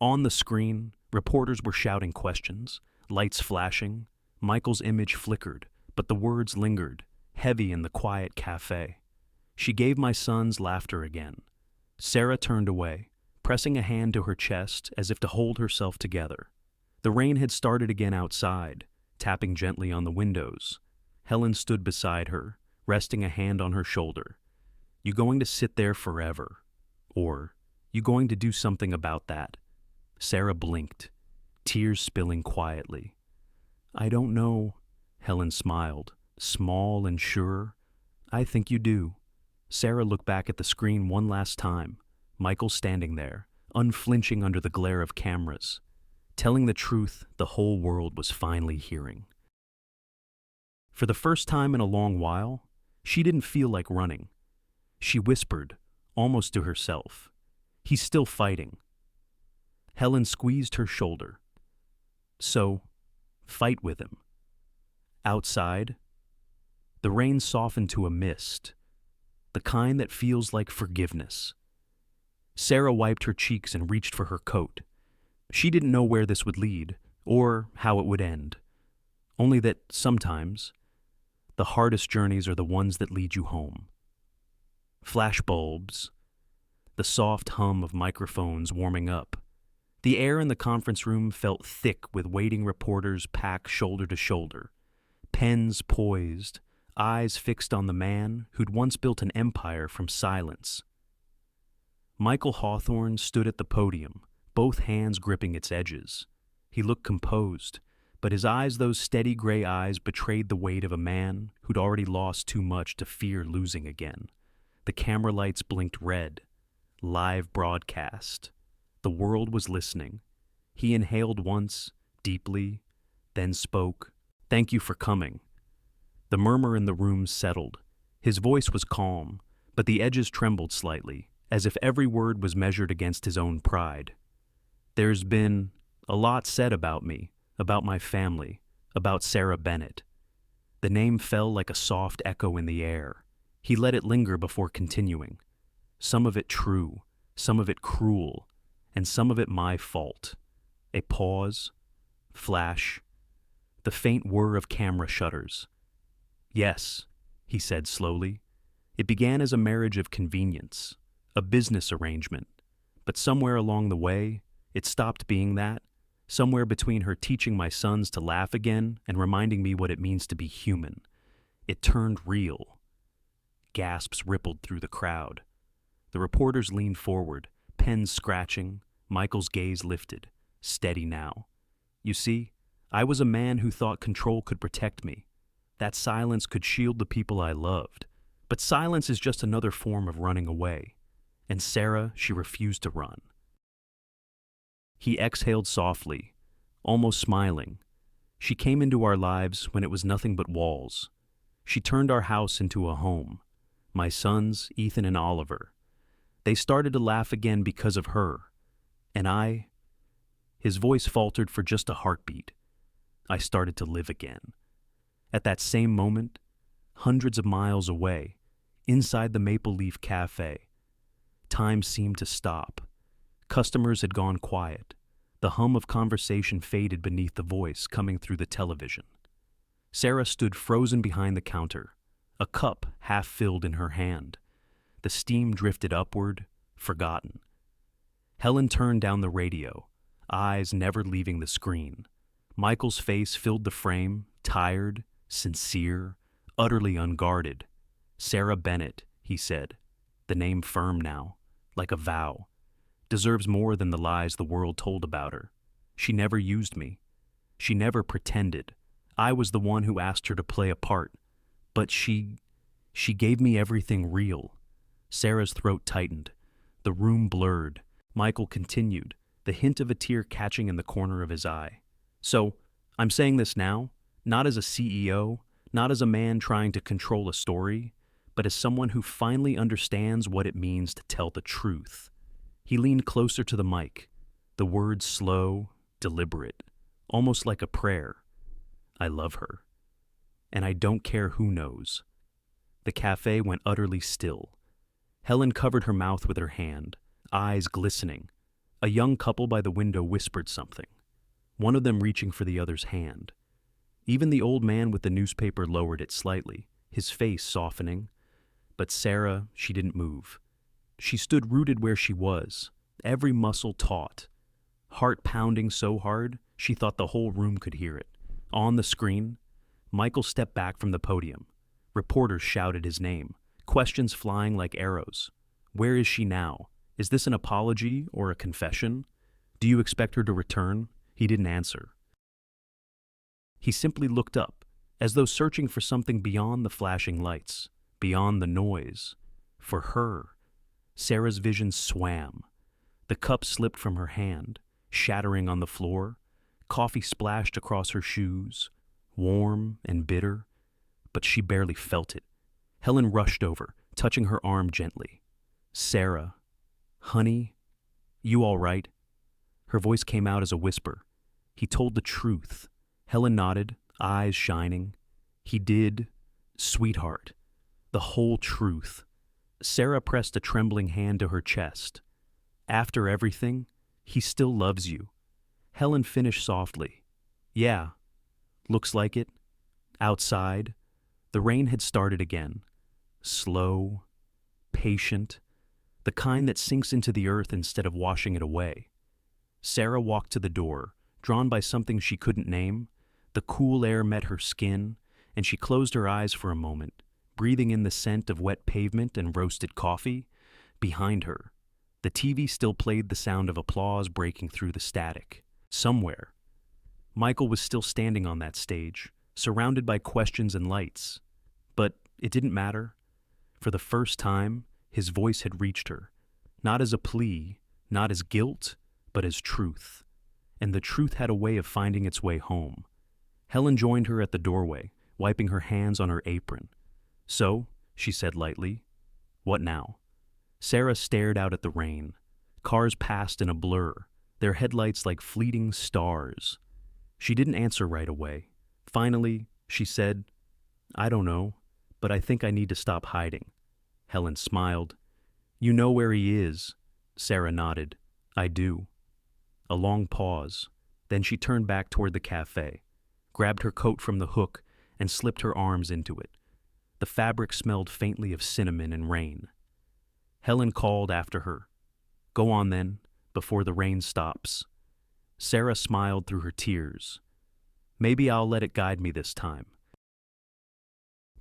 On the screen, reporters were shouting questions, lights flashing. Michael's image flickered, but the words lingered, heavy in the quiet cafe. "She gave my son's laughter again." Sarah turned away, pressing a hand to her chest as if to hold herself together. The rain had started again outside, tapping gently on the windows. Helen stood beside her, resting a hand on her shoulder. "You going to sit there forever? Or, you going to do something about that?" Sarah blinked, tears spilling quietly. I don't know, Helen smiled, small and sure. I think you do. Sarah looked back at the screen one last time, Michael standing there, unflinching under the glare of cameras, telling the truth the whole world was finally hearing. For the first time in a long while, she didn't feel like running. She whispered, almost to herself, "He's still fighting." Helen squeezed her shoulder. "So, fight with him." Outside, the rain softened to a mist, the kind that feels like forgiveness. Sarah wiped her cheeks and reached for her coat. She didn't know where this would lead, or how it would end. Only that sometimes, the hardest journeys are the ones that lead you home. Flashbulbs, the soft hum of microphones warming up. The air in the conference room felt thick with waiting reporters packed shoulder to shoulder, pens poised, eyes fixed on the man who'd once built an empire from silence. Michael Hawthorne stood at the podium, both hands gripping its edges. He looked composed, but his eyes, those steady gray eyes, betrayed the weight of a man who'd already lost too much to fear losing again. The camera lights blinked red. Live broadcast. The world was listening. He inhaled once, deeply, then spoke, "Thank you for coming." The murmur in the room settled. His voice was calm, but the edges trembled slightly, as if every word was measured against his own pride. "There's been a lot said about me, about my family, about Sarah Bennett." The name fell like a soft echo in the air. He let it linger before continuing. Some of it true, some of it cruel, and some of it my fault. A pause, flash, the faint whir of camera shutters. "Yes," he said slowly. "It began as a marriage of convenience, a business arrangement, but somewhere along the way, it stopped being that, somewhere between her teaching my sons to laugh again and reminding me what it means to be human. It turned real." Gasps rippled through the crowd. The reporters leaned forward, pens scratching, Michael's gaze lifted, steady now. "You see, I was a man who thought control could protect me. That silence could shield the people I loved. But silence is just another form of running away. And Sarah, she refused to run." He exhaled softly, almost smiling. "She came into our lives when it was nothing but walls. She turned our house into a home. My sons, Ethan and Oliver. They started to laugh again because of her. And I..." His voice faltered for just a heartbeat. "I started to live again." At that same moment, hundreds of miles away, inside the Maple Leaf Cafe, time seemed to stop. Customers had gone quiet. The hum of conversation faded beneath the voice coming through the television. Sarah stood frozen behind the counter, a cup half filled in her hand. The steam drifted upward, forgotten. Helen turned down the radio, eyes never leaving the screen. Michael's face filled the frame, tired, sincere, utterly unguarded. "Sarah Bennett," he said, the name firm now, like a vow, "deserves more than the lies the world told about her. She never used me. She never pretended. I was the one who asked her to play a part. But she gave me everything real." Sarah's throat tightened. The room blurred. Michael continued, the hint of a tear catching in the corner of his eye. "So, I'm saying this now, not as a CEO, not as a man trying to control a story, but as someone who finally understands what it means to tell the truth." He leaned closer to the mic, the words slow, deliberate, almost like a prayer. "I love her. And I don't care who knows." The cafe went utterly still. Helen covered her mouth with her hand, eyes glistening. A young couple by the window whispered something, one of them reaching for the other's hand. Even the old man with the newspaper lowered it slightly, his face softening. But Sarah, she didn't move. She stood rooted where she was, every muscle taut, heart pounding so hard she thought the whole room could hear it. On the screen, Michael stepped back from the podium. Reporters shouted his name, questions flying like arrows. Where is she now? Is this an apology or a confession? Do you expect her to return? He didn't answer. He simply looked up, as though searching for something beyond the flashing lights, beyond the noise. For her, Sarah's vision swam. The cup slipped from her hand, shattering on the floor. Coffee splashed across her shoes, warm and bitter, but she barely felt it. Helen rushed over, touching her arm gently. "Sarah, honey, you all right?" Her voice came out as a whisper. "He told the truth." Helen nodded, eyes shining. "He did, sweetheart, the whole truth." Sarah pressed a trembling hand to her chest. "After everything, he still loves you." Helen finished softly. "Yeah, looks like it." Outside, the rain had started again. Slow, patient, the kind that sinks into the earth instead of washing it away. Sarah walked to the door, drawn by something she couldn't name. The cool air met her skin, and she closed her eyes for a moment, breathing in the scent of wet pavement and roasted coffee. Behind her, the TV still played the sound of applause breaking through the static. Somewhere, Michael was still standing on that stage, surrounded by questions and lights. But it didn't matter. For the first time, his voice had reached her, not as a plea, not as guilt, but as truth. And the truth had a way of finding its way home. Helen joined her at the doorway, wiping her hands on her apron. "So," she said lightly, "what now?" Sarah stared out at the rain. Cars passed in a blur, their headlights like fleeting stars. She didn't answer right away. Finally, she said, "I don't know, but I think I need to stop hiding." Helen smiled. "You know where he is." Sarah nodded. "I do." A long pause. Then she turned back toward the cafe, grabbed her coat from the hook, and slipped her arms into it. The fabric smelled faintly of cinnamon and rain. Helen called after her, "Go on then, before the rain stops." Sarah smiled through her tears. "Maybe I'll let it guide me this time."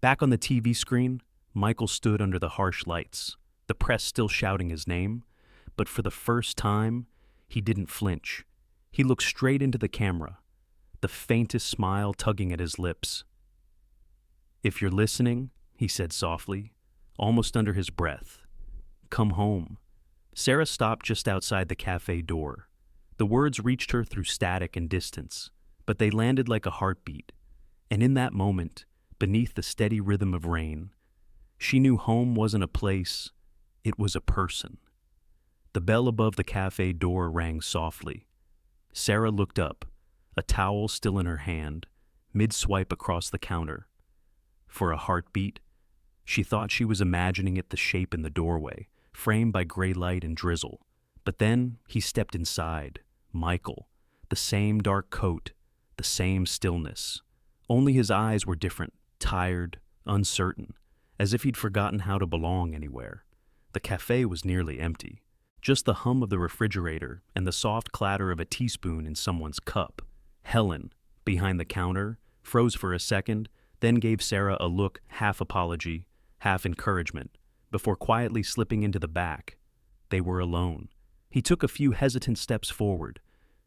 Back on the TV screen, Michael stood under the harsh lights, the press still shouting his name, but for the first time, he didn't flinch. He looked straight into the camera, the faintest smile tugging at his lips. "If you're listening," he said softly, almost under his breath, "come home." Sarah stopped just outside the cafe door. The words reached her through static and distance, but they landed like a heartbeat. And in that moment, beneath the steady rhythm of rain, she knew home wasn't a place, it was a person. The bell above the cafe door rang softly. Sarah looked up, a towel still in her hand, mid-swipe across the counter. For a heartbeat, she thought she was imagining it the shape in the doorway, framed by gray light and drizzle. But then he stepped inside, Michael, the same dark coat, the same stillness. Only his eyes were different, tired, uncertain, as if he'd forgotten how to belong anywhere. The cafe was nearly empty. Just the hum of the refrigerator and the soft clatter of a teaspoon in someone's cup. Helen, behind the counter, froze for a second, then gave Sarah a look, half apology, half encouragement, before quietly slipping into the back. They were alone. He took a few hesitant steps forward.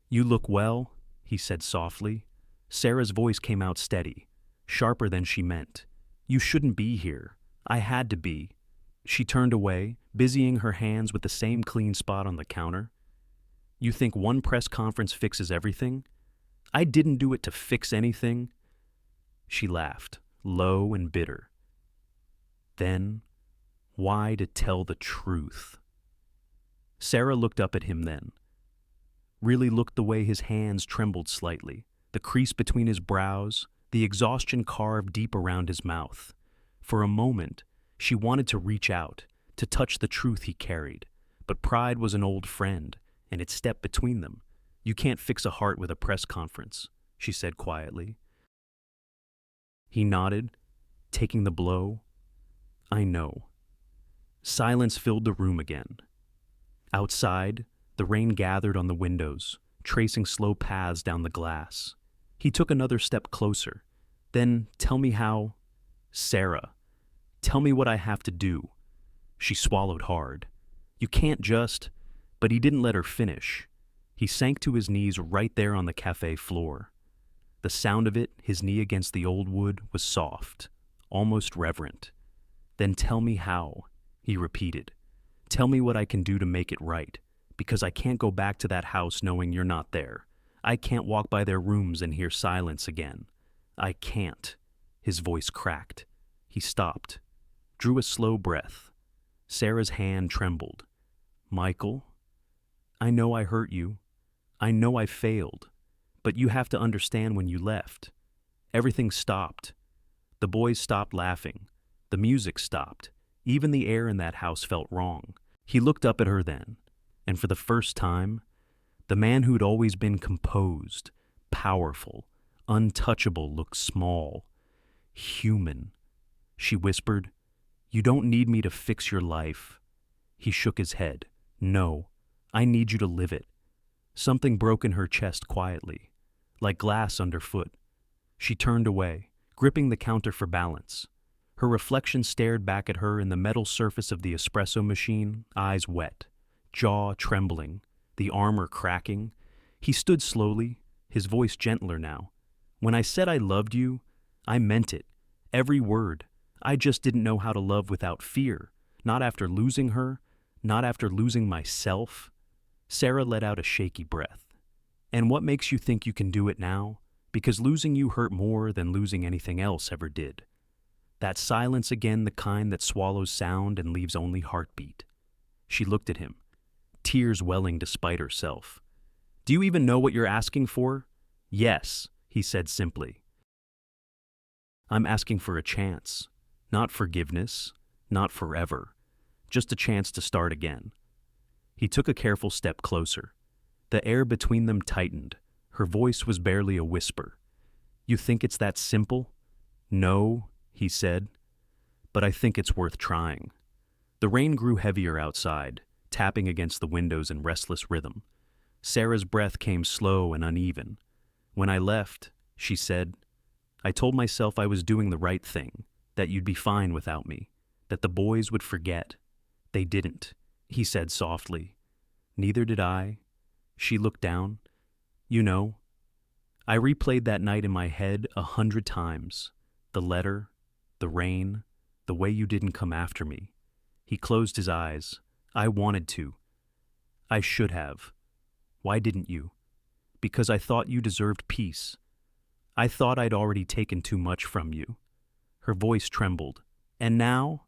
"You look well," he said softly. Sarah's voice came out steady, sharper than she meant. "You shouldn't be here. I had to be." She turned away, busying her hands with the same clean spot on the counter. "You think one press conference fixes everything? I didn't do it to fix anything." She laughed, low and bitter. Then, why to tell the truth? Sarah looked up at him then. Really looked the way his hands trembled slightly, the crease between his brows, the exhaustion carved deep around his mouth. For a moment, she wanted to reach out, to touch the truth he carried, but pride was an old friend, and it stepped between them. "You can't fix a heart with a press conference," she said quietly. He nodded, taking the blow. "I know." Silence filled the room again. Outside, the rain gathered on the windows, tracing slow paths down the glass. He took another step closer. "Then tell me how—" "Sarah, tell me what I have to do." She swallowed hard. "You can't just—" But he didn't let her finish. He sank to his knees right there on the cafe floor. The sound of it, his knee against the old wood, was soft, almost reverent. "Then tell me how," he repeated. "Tell me what I can do to make it right, because I can't go back to that house knowing you're not there. I can't walk by their rooms and hear silence again. I can't." His voice cracked. He stopped, drew a slow breath. Sarah's hand trembled. "Michael, I know I hurt you. I know I failed. But you have to understand when you left. Everything stopped. The boys stopped laughing. The music stopped. Even the air in that house felt wrong." He looked up at her then, and for the first time, the man who'd always been composed, powerful, untouchable looked small, human. She whispered, "You don't need me to fix your life." He shook his head. "No, I need you to live it." Something broke in her chest quietly, like glass underfoot. She turned away, gripping the counter for balance. Her reflection stared back at her in the metal surface of the espresso machine, eyes wet, jaw trembling, the armor cracking. He stood slowly, his voice gentler now. "When I said I loved you, I meant it, every word. I just didn't know how to love without fear, not after losing her, not after losing myself." Sarah let out a shaky breath. "And what makes you think you can do it now? Because losing you hurt more than losing anything else ever did. That silence again, the kind that swallows sound and leaves only heartbeat." She looked at him, tears welling despite herself. "Do you even know what you're asking for?" "Yes," he said simply. "I'm asking for a chance. Not forgiveness, not forever. Just a chance to start again." He took a careful step closer. The air between them tightened. Her voice was barely a whisper. "You think it's that simple?" "No," he said, "but I think it's worth trying." The rain grew heavier outside, tapping against the windows in restless rhythm. Sarah's breath came slow and uneven. "When I left," she said, "I told myself I was doing the right thing, that you'd be fine without me, that the boys would forget. They didn't," he said softly. "Neither did I." She looked down. "You know, I replayed that night in my head 100 times. The letter, the rain, the way you didn't come after me." He closed his eyes. "I wanted to. I should have. Why didn't you? Because I thought you deserved peace. I thought I'd already taken too much from you." Her voice trembled. "And now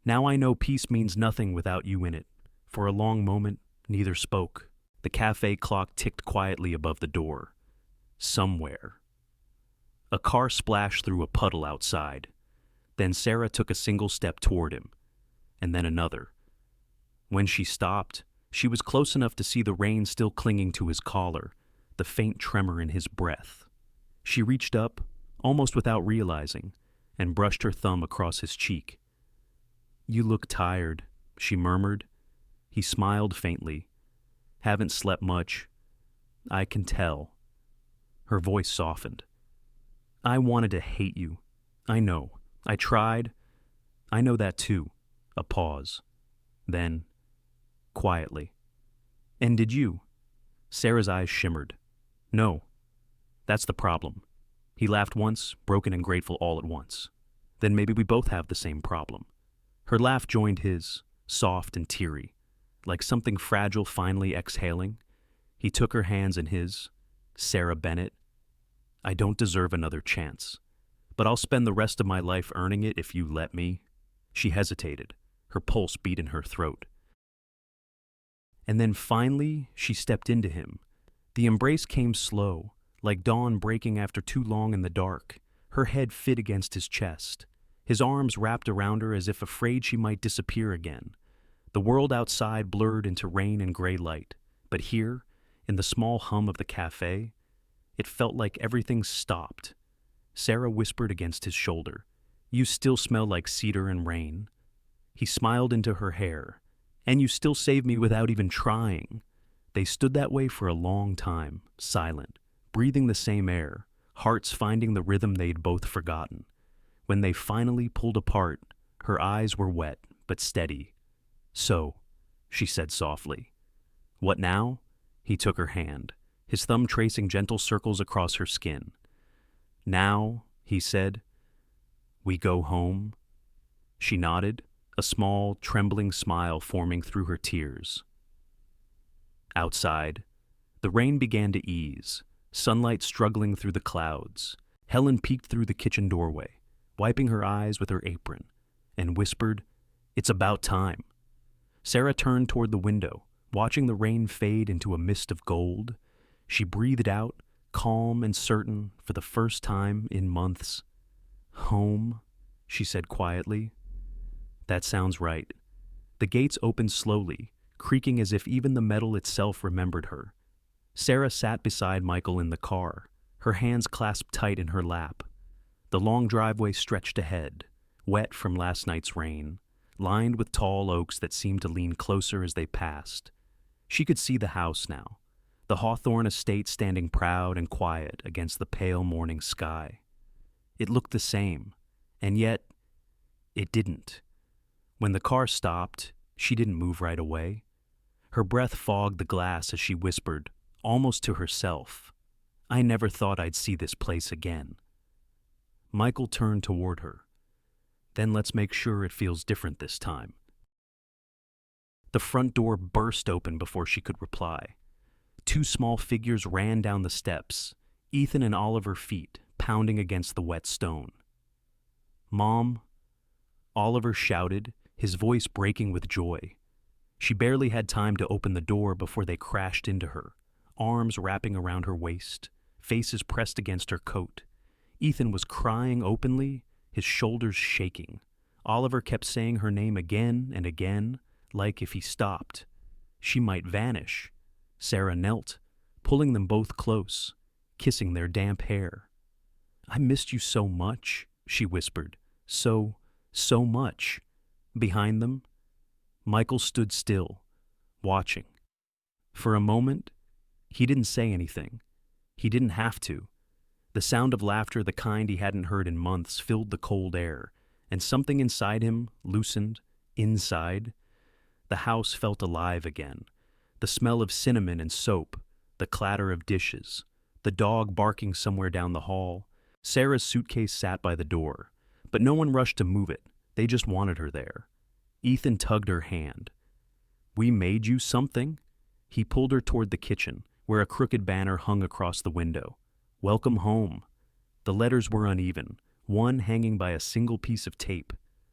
I know peace means nothing without you in it." For a long moment, neither spoke. The cafe clock ticked quietly above the door. Somewhere. A car splashed through a puddle outside. Then Sarah took a single step toward him, and then another. When she stopped, she was close enough to see the rain still clinging to his collar, the faint tremor in his breath. She reached up, almost without realizing, and brushed her thumb across his cheek. "You look tired," she murmured. He smiled faintly. "Haven't slept much. I can tell." Her voice softened. "I wanted to hate you. I know. I tried. I know that too." A pause. Then, quietly, "And did you?" Sarah's eyes shimmered. "No. That's the problem." He laughed once, broken and grateful all at once. "Then maybe we both have the same problem." Her laugh joined his, soft and teary, like something fragile finally exhaling. He took her hands in his. "Sarah Bennett, I don't deserve another chance, but I'll spend the rest of my life earning it if you let me." She hesitated, her pulse beat in her throat. And then finally, she stepped into him. The embrace came slow, like dawn breaking after too long in the dark. Her head fit against his chest, his arms wrapped around her as if afraid she might disappear again. The world outside blurred into rain and gray light, but here, in the small hum of the cafe, it felt like everything stopped. Sarah whispered against his shoulder, "You still smell like cedar and rain." He smiled into her hair. "And you still save me without even trying." They stood that way for a long time, silent, breathing the same air, hearts finding the rhythm they'd both forgotten. When they finally pulled apart, her eyes were wet but steady. "So," she said softly. "What now?" He took her hand, his thumb tracing gentle circles across her skin. "Now," he said, "we go home?" She nodded, a small, trembling smile forming through her tears. Outside, the rain began to ease, sunlight struggling through the clouds. Helen peeked through the kitchen doorway, wiping her eyes with her apron, and whispered, "It's about time." Sarah turned toward the window, watching the rain fade into a mist of gold. She breathed out, calm and certain for the first time in months. "Home," she said quietly. "That sounds right." The gates opened slowly, creaking as if even the metal itself remembered her. Sarah sat beside Michael in the car, her hands clasped tight in her lap. The long driveway stretched ahead, wet from last night's rain, lined with tall oaks that seemed to lean closer as they passed. She could see the house now, the Hawthorne estate standing proud and quiet against the pale morning sky. It looked the same, and yet it didn't. When the car stopped, she didn't move right away. Her breath fogged the glass as she whispered, almost to herself, "I never thought I'd see this place again." Michael turned toward her. "Then let's make sure it feels different this time." The front door burst open before she could reply. Two small figures ran down the steps, Ethan and Oliver feet pounding against the wet stone. "Mom," Oliver shouted, his voice breaking with joy. She barely had time to open the door before they crashed into her, arms wrapping around her waist, faces pressed against her coat. Ethan was crying openly, his shoulders shaking. Oliver kept saying her name again and again, like if he stopped, she might vanish. Sarah knelt, pulling them both close, kissing their damp hair. "I missed you so much," she whispered. So much." Behind them, Michael stood still, watching. For a moment, he didn't say anything. He didn't have to. The sound of laughter, the kind he hadn't heard in months, filled the cold air, and something inside him loosened, inside. The house felt alive again. The smell of cinnamon and soap, the clatter of dishes, the dog barking somewhere down the hall. Sarah's suitcase sat by the door, but no one rushed to move it. They just wanted her there. Ethan tugged her hand. "We made you something?" He pulled her toward the kitchen, where a crooked banner hung across the window. "Welcome home." The letters were uneven, one hanging by a single piece of tape.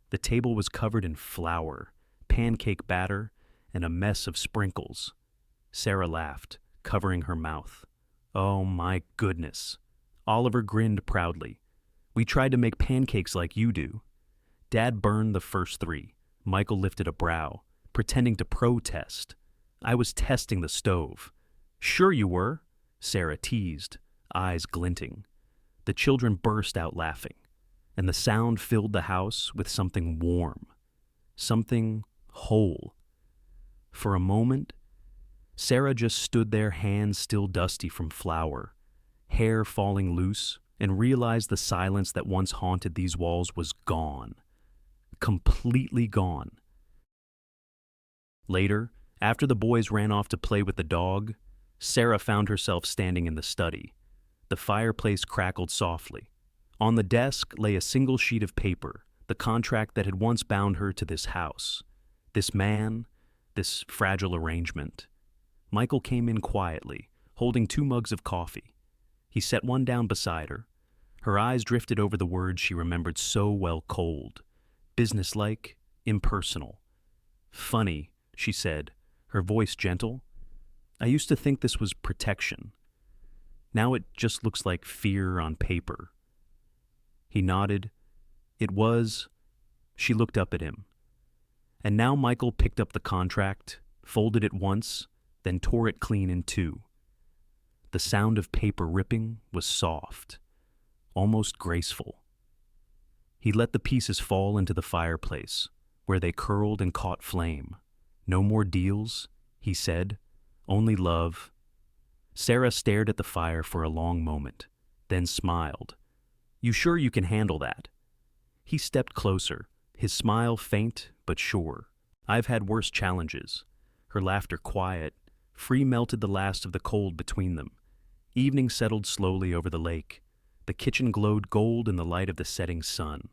The table was covered in flour, pancake batter, and a mess of sprinkles. Sarah laughed, covering her mouth. "Oh my goodness." Oliver grinned proudly. "We tried to make pancakes like you do." Dad burned the first 3. Michael lifted a brow, pretending to protest. "I was testing the stove." "Sure you were," Sarah teased, eyes glinting. The children burst out laughing, and the sound filled the house with something warm, something whole. For a moment, Sarah just stood there, hands still dusty from flour, hair falling loose, and realized the silence that once haunted these walls was gone. Completely gone. Later, after the boys ran off to play with the dog, Sarah found herself standing in the study. The fireplace crackled softly. On the desk lay a single sheet of paper, the contract that had once bound her to this house, this man, this fragile arrangement. Michael came in quietly, holding 2 mugs of coffee. He set one down beside her. Her eyes drifted over the words she remembered so well cold. Businesslike, impersonal. "Funny," she said, her voice gentle. "I used to think this was protection. Now it just looks like fear on paper." He nodded. "It was." She looked up at him. And now Michael picked up the contract, folded it once, then tore it clean in 2. The sound of paper ripping was soft, almost graceful. He let the pieces fall into the fireplace, where they curled and caught flame. "No more deals," he said. "Only love." Sarah stared at the fire for a long moment, then smiled. "You sure you can handle that?" He stepped closer, his smile faint but sure. "I've had worse challenges." Her laughter quiet, free melted the last of the cold between them. Evening settled slowly over the lake. The kitchen glowed gold in the light of the setting sun.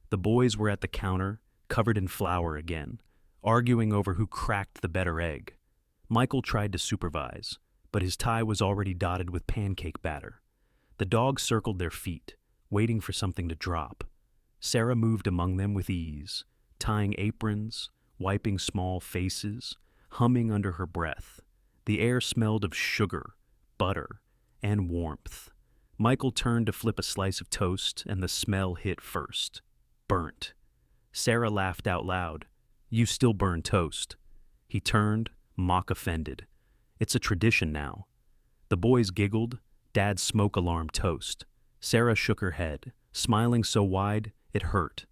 The boys were at the counter, covered in flour again, arguing over who cracked the better egg. Michael tried to supervise, but his tie was already dotted with pancake batter. The dogs circled their feet, waiting for something to drop. Sarah moved among them with ease, tying aprons, wiping small faces, humming under her breath. The air smelled of sugar, butter, and warmth. Michael turned to flip a slice of toast, and the smell hit first. Burnt. Sarah laughed out loud. "You still burn toast." He turned, mock offended. "It's a tradition now." The boys giggled. Dad's smoke alarm toast. Sarah shook her head, smiling so wide it hurt.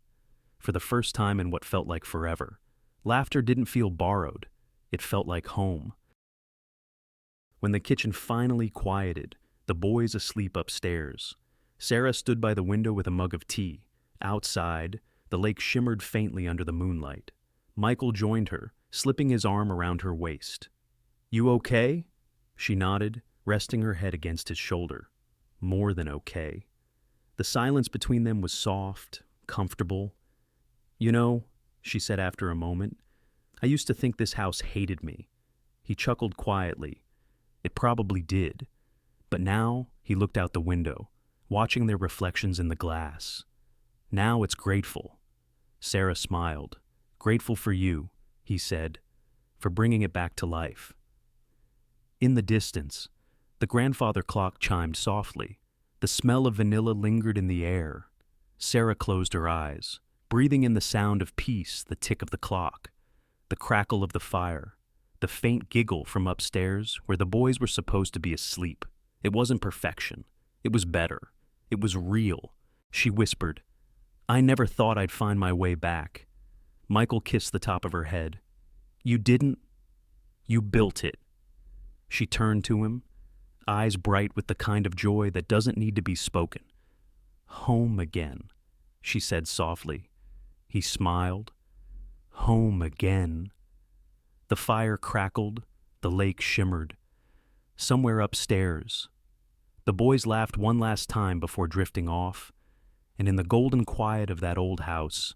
For the first time in what felt like forever, laughter didn't feel borrowed. It felt like home. When the kitchen finally quieted, the boys asleep upstairs, Sarah stood by the window with a mug of tea. Outside, the lake shimmered faintly under the moonlight. Michael joined her, slipping his arm around her waist. "You okay?" She nodded, resting her head against his shoulder. More than okay. The silence between them was soft, comfortable. "You know," she said after a moment, "I used to think this house hated me." He chuckled quietly. It probably did. But now he looked out the window, watching their reflections in the glass. Now it's grateful. Sarah smiled. "Grateful for you," he said, "for bringing it back to life." In the distance, the grandfather clock chimed softly. The smell of vanilla lingered in the air. Sarah closed her eyes, breathing in the sound of peace, the tick of the clock, the crackle of the fire, the faint giggle from upstairs where the boys were supposed to be asleep. It wasn't perfection. It was better. It was real. She whispered, "I never thought I'd find my way back." Michael kissed the top of her head. "You didn't. You built it." She turned to him, eyes bright with the kind of joy that doesn't need to be spoken. "Home again," she said softly. He smiled. "Home again." The fire crackled, the lake shimmered. Somewhere upstairs. The boys laughed one last time before drifting off, and in the golden quiet of that old house,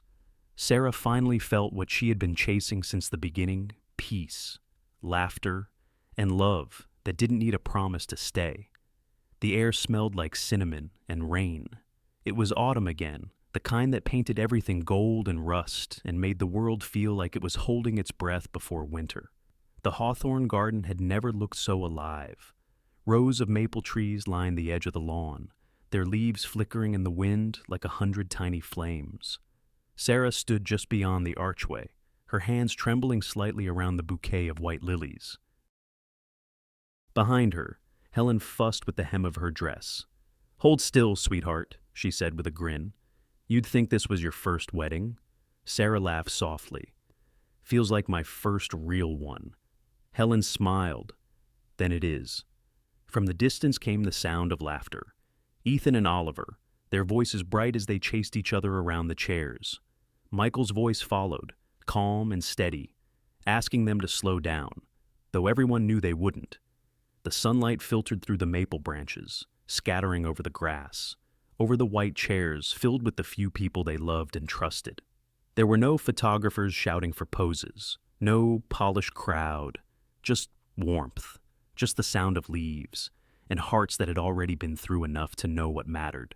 Sarah finally felt what she had been chasing since the beginning: peace, laughter, and love that didn't need a promise to stay. The air smelled like cinnamon and rain. It was autumn again, the kind that painted everything gold and rust and made the world feel like it was holding its breath before winter. The Hawthorne garden had never looked so alive. Rows of maple trees lined the edge of the lawn, their leaves flickering in the wind like 100 tiny flames. Sarah stood just beyond the archway, her hands trembling slightly around the bouquet of white lilies. Behind her, Helen fussed with the hem of her dress. "Hold still, sweetheart," she said with a grin. "You'd think this was your first wedding." Sarah laughed softly. "Feels like my first real one." Helen smiled. "Then it is." From the distance came the sound of laughter. Ethan and Oliver, their voices bright as they chased each other around the chairs. Michael's voice followed, calm and steady, asking them to slow down, though everyone knew they wouldn't. The sunlight filtered through the maple branches, scattering over the grass, over the white chairs filled with the few people they loved and trusted. There were no photographers shouting for poses, no polished crowd, just warmth, just the sound of leaves, and hearts that had already been through enough to know what mattered.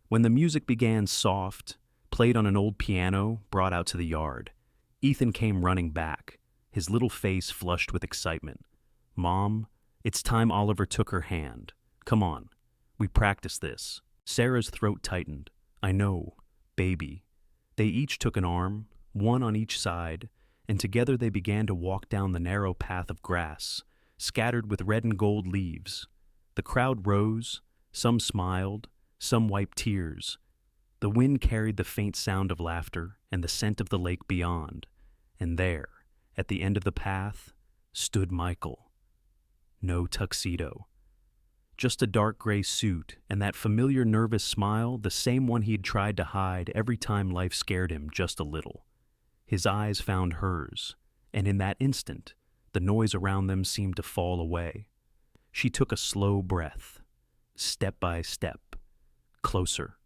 When the music began soft, played on an old piano brought out to the yard, Ethan came running back, his little face flushed with excitement. "Mom, it's time Oliver took her hand. Come on, we practiced this." Sarah's throat tightened. "I know, baby." They each took an arm, one on each side, and together they began to walk down the narrow path of grass, scattered with red and gold leaves. The crowd rose, some smiled, some wiped tears. The wind carried the faint sound of laughter and the scent of the lake beyond, and there, at the end of the path, stood Michael. No tuxedo. Just a dark gray suit and that familiar nervous smile, the same one he'd tried to hide every time life scared him just a little. His eyes found hers, and in that instant, the noise around them seemed to fall away. She took a slow breath, step by step, closer.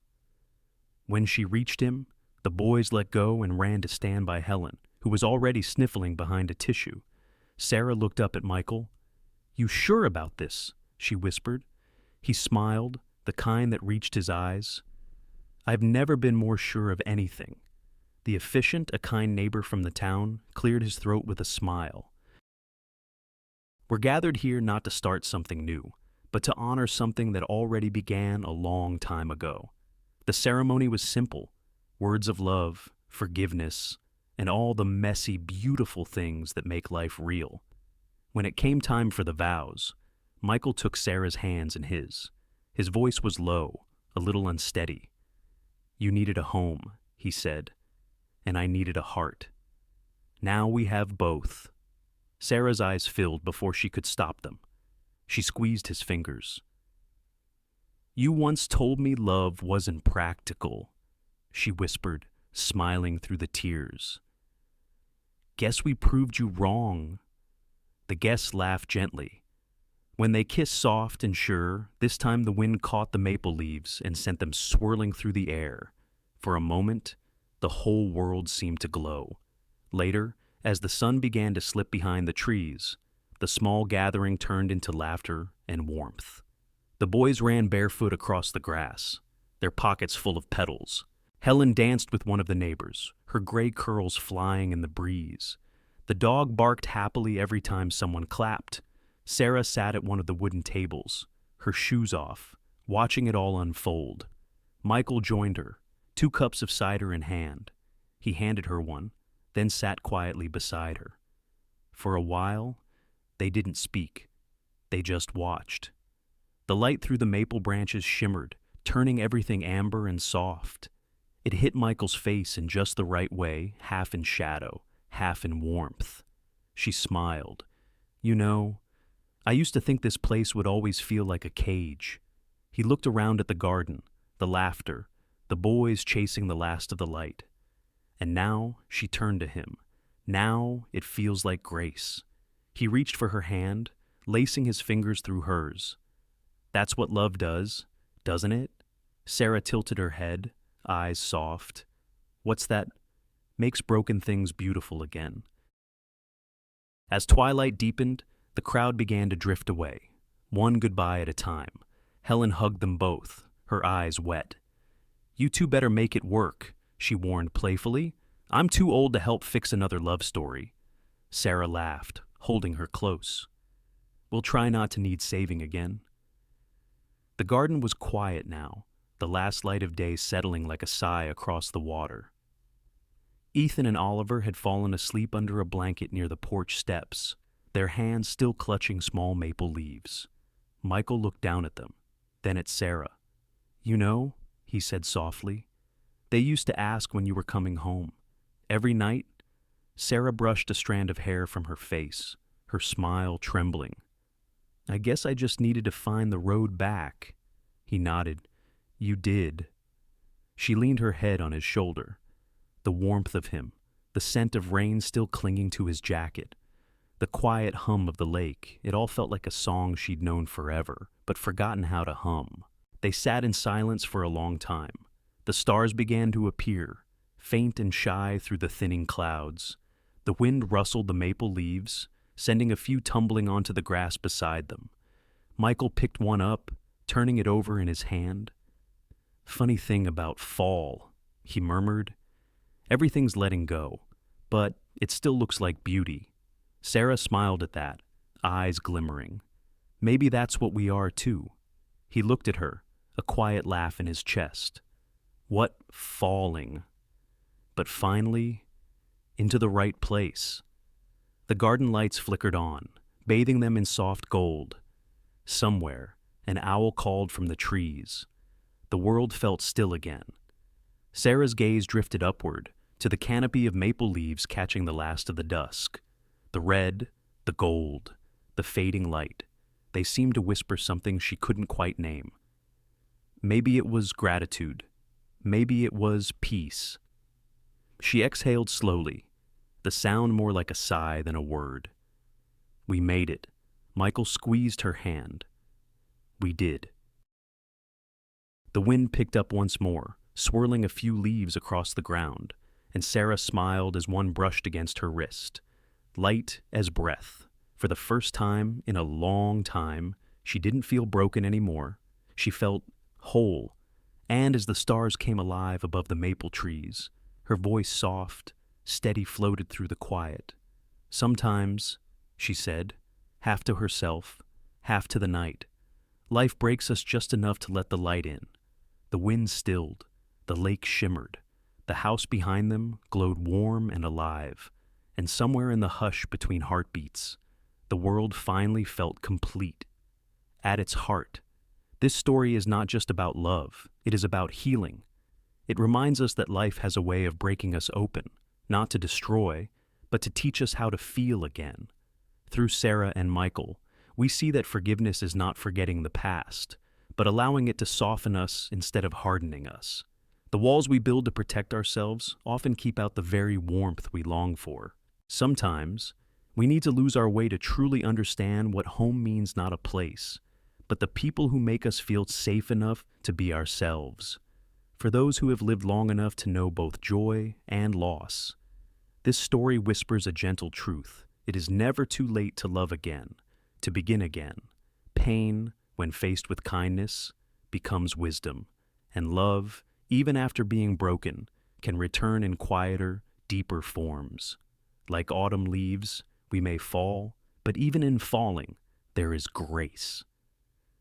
When she reached him, the boys let go and ran to stand by Helen, who was already sniffling behind a tissue. Sarah looked up at Michael. "You sure about this?" she whispered. He smiled, the kind that reached his eyes. "I've never been more sure of anything." The efficient, a kind neighbor from the town, cleared his throat with a smile. "We're gathered here not to start something new, but to honor something that already began a long time ago. The ceremony was simple: words of love, forgiveness, and all the messy, beautiful things that make life real. When it came time for the vows, Michael took Sarah's hands in his. His voice was low, a little unsteady. "You needed a home," he said, "and I needed a heart. Now we have both." Sarah's eyes filled before she could stop them. She squeezed his fingers. "You once told me love wasn't practical," she whispered, smiling through the tears. "Guess we proved you wrong." The guests laughed gently. When they kissed soft and sure, this time the wind caught the maple leaves and sent them swirling through the air. For a moment, the whole world seemed to glow. Later, as the sun began to slip behind the trees, the small gathering turned into laughter and warmth. The boys ran barefoot across the grass, their pockets full of petals. Helen danced with one of the neighbors, her gray curls flying in the breeze. The dog barked happily every time someone clapped. Sarah sat at one of the wooden tables, her shoes off, watching it all unfold. Michael joined her, 2 cups of cider in hand. He handed her one, then sat quietly beside her. For a while, they didn't speak. They just watched. The light through the maple branches shimmered, turning everything amber and soft. It hit Michael's face in just the right way, half in shadow, half in warmth. She smiled. "You know, I used to think this place would always feel like a cage." He looked around at the garden, the laughter, the boys chasing the last of the light. And now she turned to him. Now it feels like grace. He reached for her hand, lacing his fingers through hers. "That's what love does, doesn't it?" Sarah tilted her head, eyes soft. "What's that? Makes broken things beautiful again." As twilight deepened, the crowd began to drift away, one goodbye at a time. Helen hugged them both, her eyes wet. "You two better make it work," she warned playfully. "I'm too old to help fix another love story." Sarah laughed, holding her close. "We'll try not to need saving again." The garden was quiet now, the last light of day settling like a sigh across the water. Ethan and Oliver had fallen asleep under a blanket near the porch steps, their hands still clutching small maple leaves. Michael looked down at them, then at Sarah. "You know," he said softly, "they used to ask when you were coming home. Every night." Sarah brushed a strand of hair from her face, her smile trembling. "I guess I just needed to find the road back." He nodded. "You did." She leaned her head on his shoulder. The warmth of him, the scent of rain still clinging to his jacket, the quiet hum of the lake, it all felt like a song she'd known forever, but forgotten how to hum. They sat in silence for a long time. The stars began to appear, faint and shy through the thinning clouds. The wind rustled the maple leaves, sending a few tumbling onto the grass beside them. Michael picked one up, turning it over in his hand. "Funny thing about fall," he murmured. "Everything's letting go, but it still looks like beauty." Sarah smiled at that, eyes glimmering. "Maybe that's what we are too." He looked at her, a quiet laugh in his chest. "What falling?" But finally, into the right place. The garden lights flickered on, bathing them in soft gold. Somewhere, an owl called from the trees. The world felt still again. Sarah's gaze drifted upward, to the canopy of maple leaves catching the last of the dusk. The red, the gold, the fading light. They seemed to whisper something she couldn't quite name. Maybe it was gratitude. Maybe it was peace. She exhaled slowly, the sound more like a sigh than a word. "We made it." Michael squeezed her hand. "We did." The wind picked up once more, swirling a few leaves across the ground, and Sarah smiled as one brushed against her wrist. Light as breath. For the first time in a long time, she didn't feel broken anymore. She felt whole. And as the stars came alive above the maple trees, her voice soft, steady floated through the quiet. Sometimes, she said, half to herself, half to the night, life breaks us just enough to let the light in. The wind stilled, the lake shimmered, the house behind them glowed warm and alive, and somewhere in the hush between heartbeats, the world finally felt complete. At its heart, this story is not just about love, it is about healing. It reminds us that life has a way of breaking us open, not to destroy, but to teach us how to feel again. Through Sarah and Michael, we see that forgiveness is not forgetting the past, but allowing it to soften us instead of hardening us. The walls we build to protect ourselves often keep out the very warmth we long for. Sometimes, we need to lose our way to truly understand what home means, not a place, but the people who make us feel safe enough to be ourselves. For those who have lived long enough to know both joy and loss, this story whispers a gentle truth. It is never too late to love again, to begin again. Pain, when faced with kindness, becomes wisdom, and love, even after being broken, can return in quieter, deeper forms. Like autumn leaves, we may fall, but even in falling, there is grace.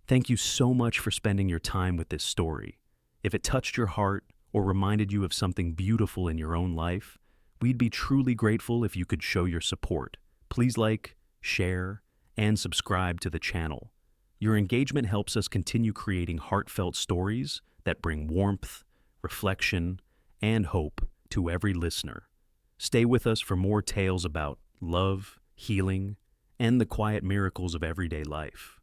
Thank you so much for spending your time with this story. If it touched your heart or reminded you of something beautiful in your own life, we'd be truly grateful if you could show your support. Please like, share, and subscribe to the channel. Your engagement helps us continue creating heartfelt stories that bring warmth, reflection, and hope to every listener. Stay with us for more tales about love, healing, and the quiet miracles of everyday life.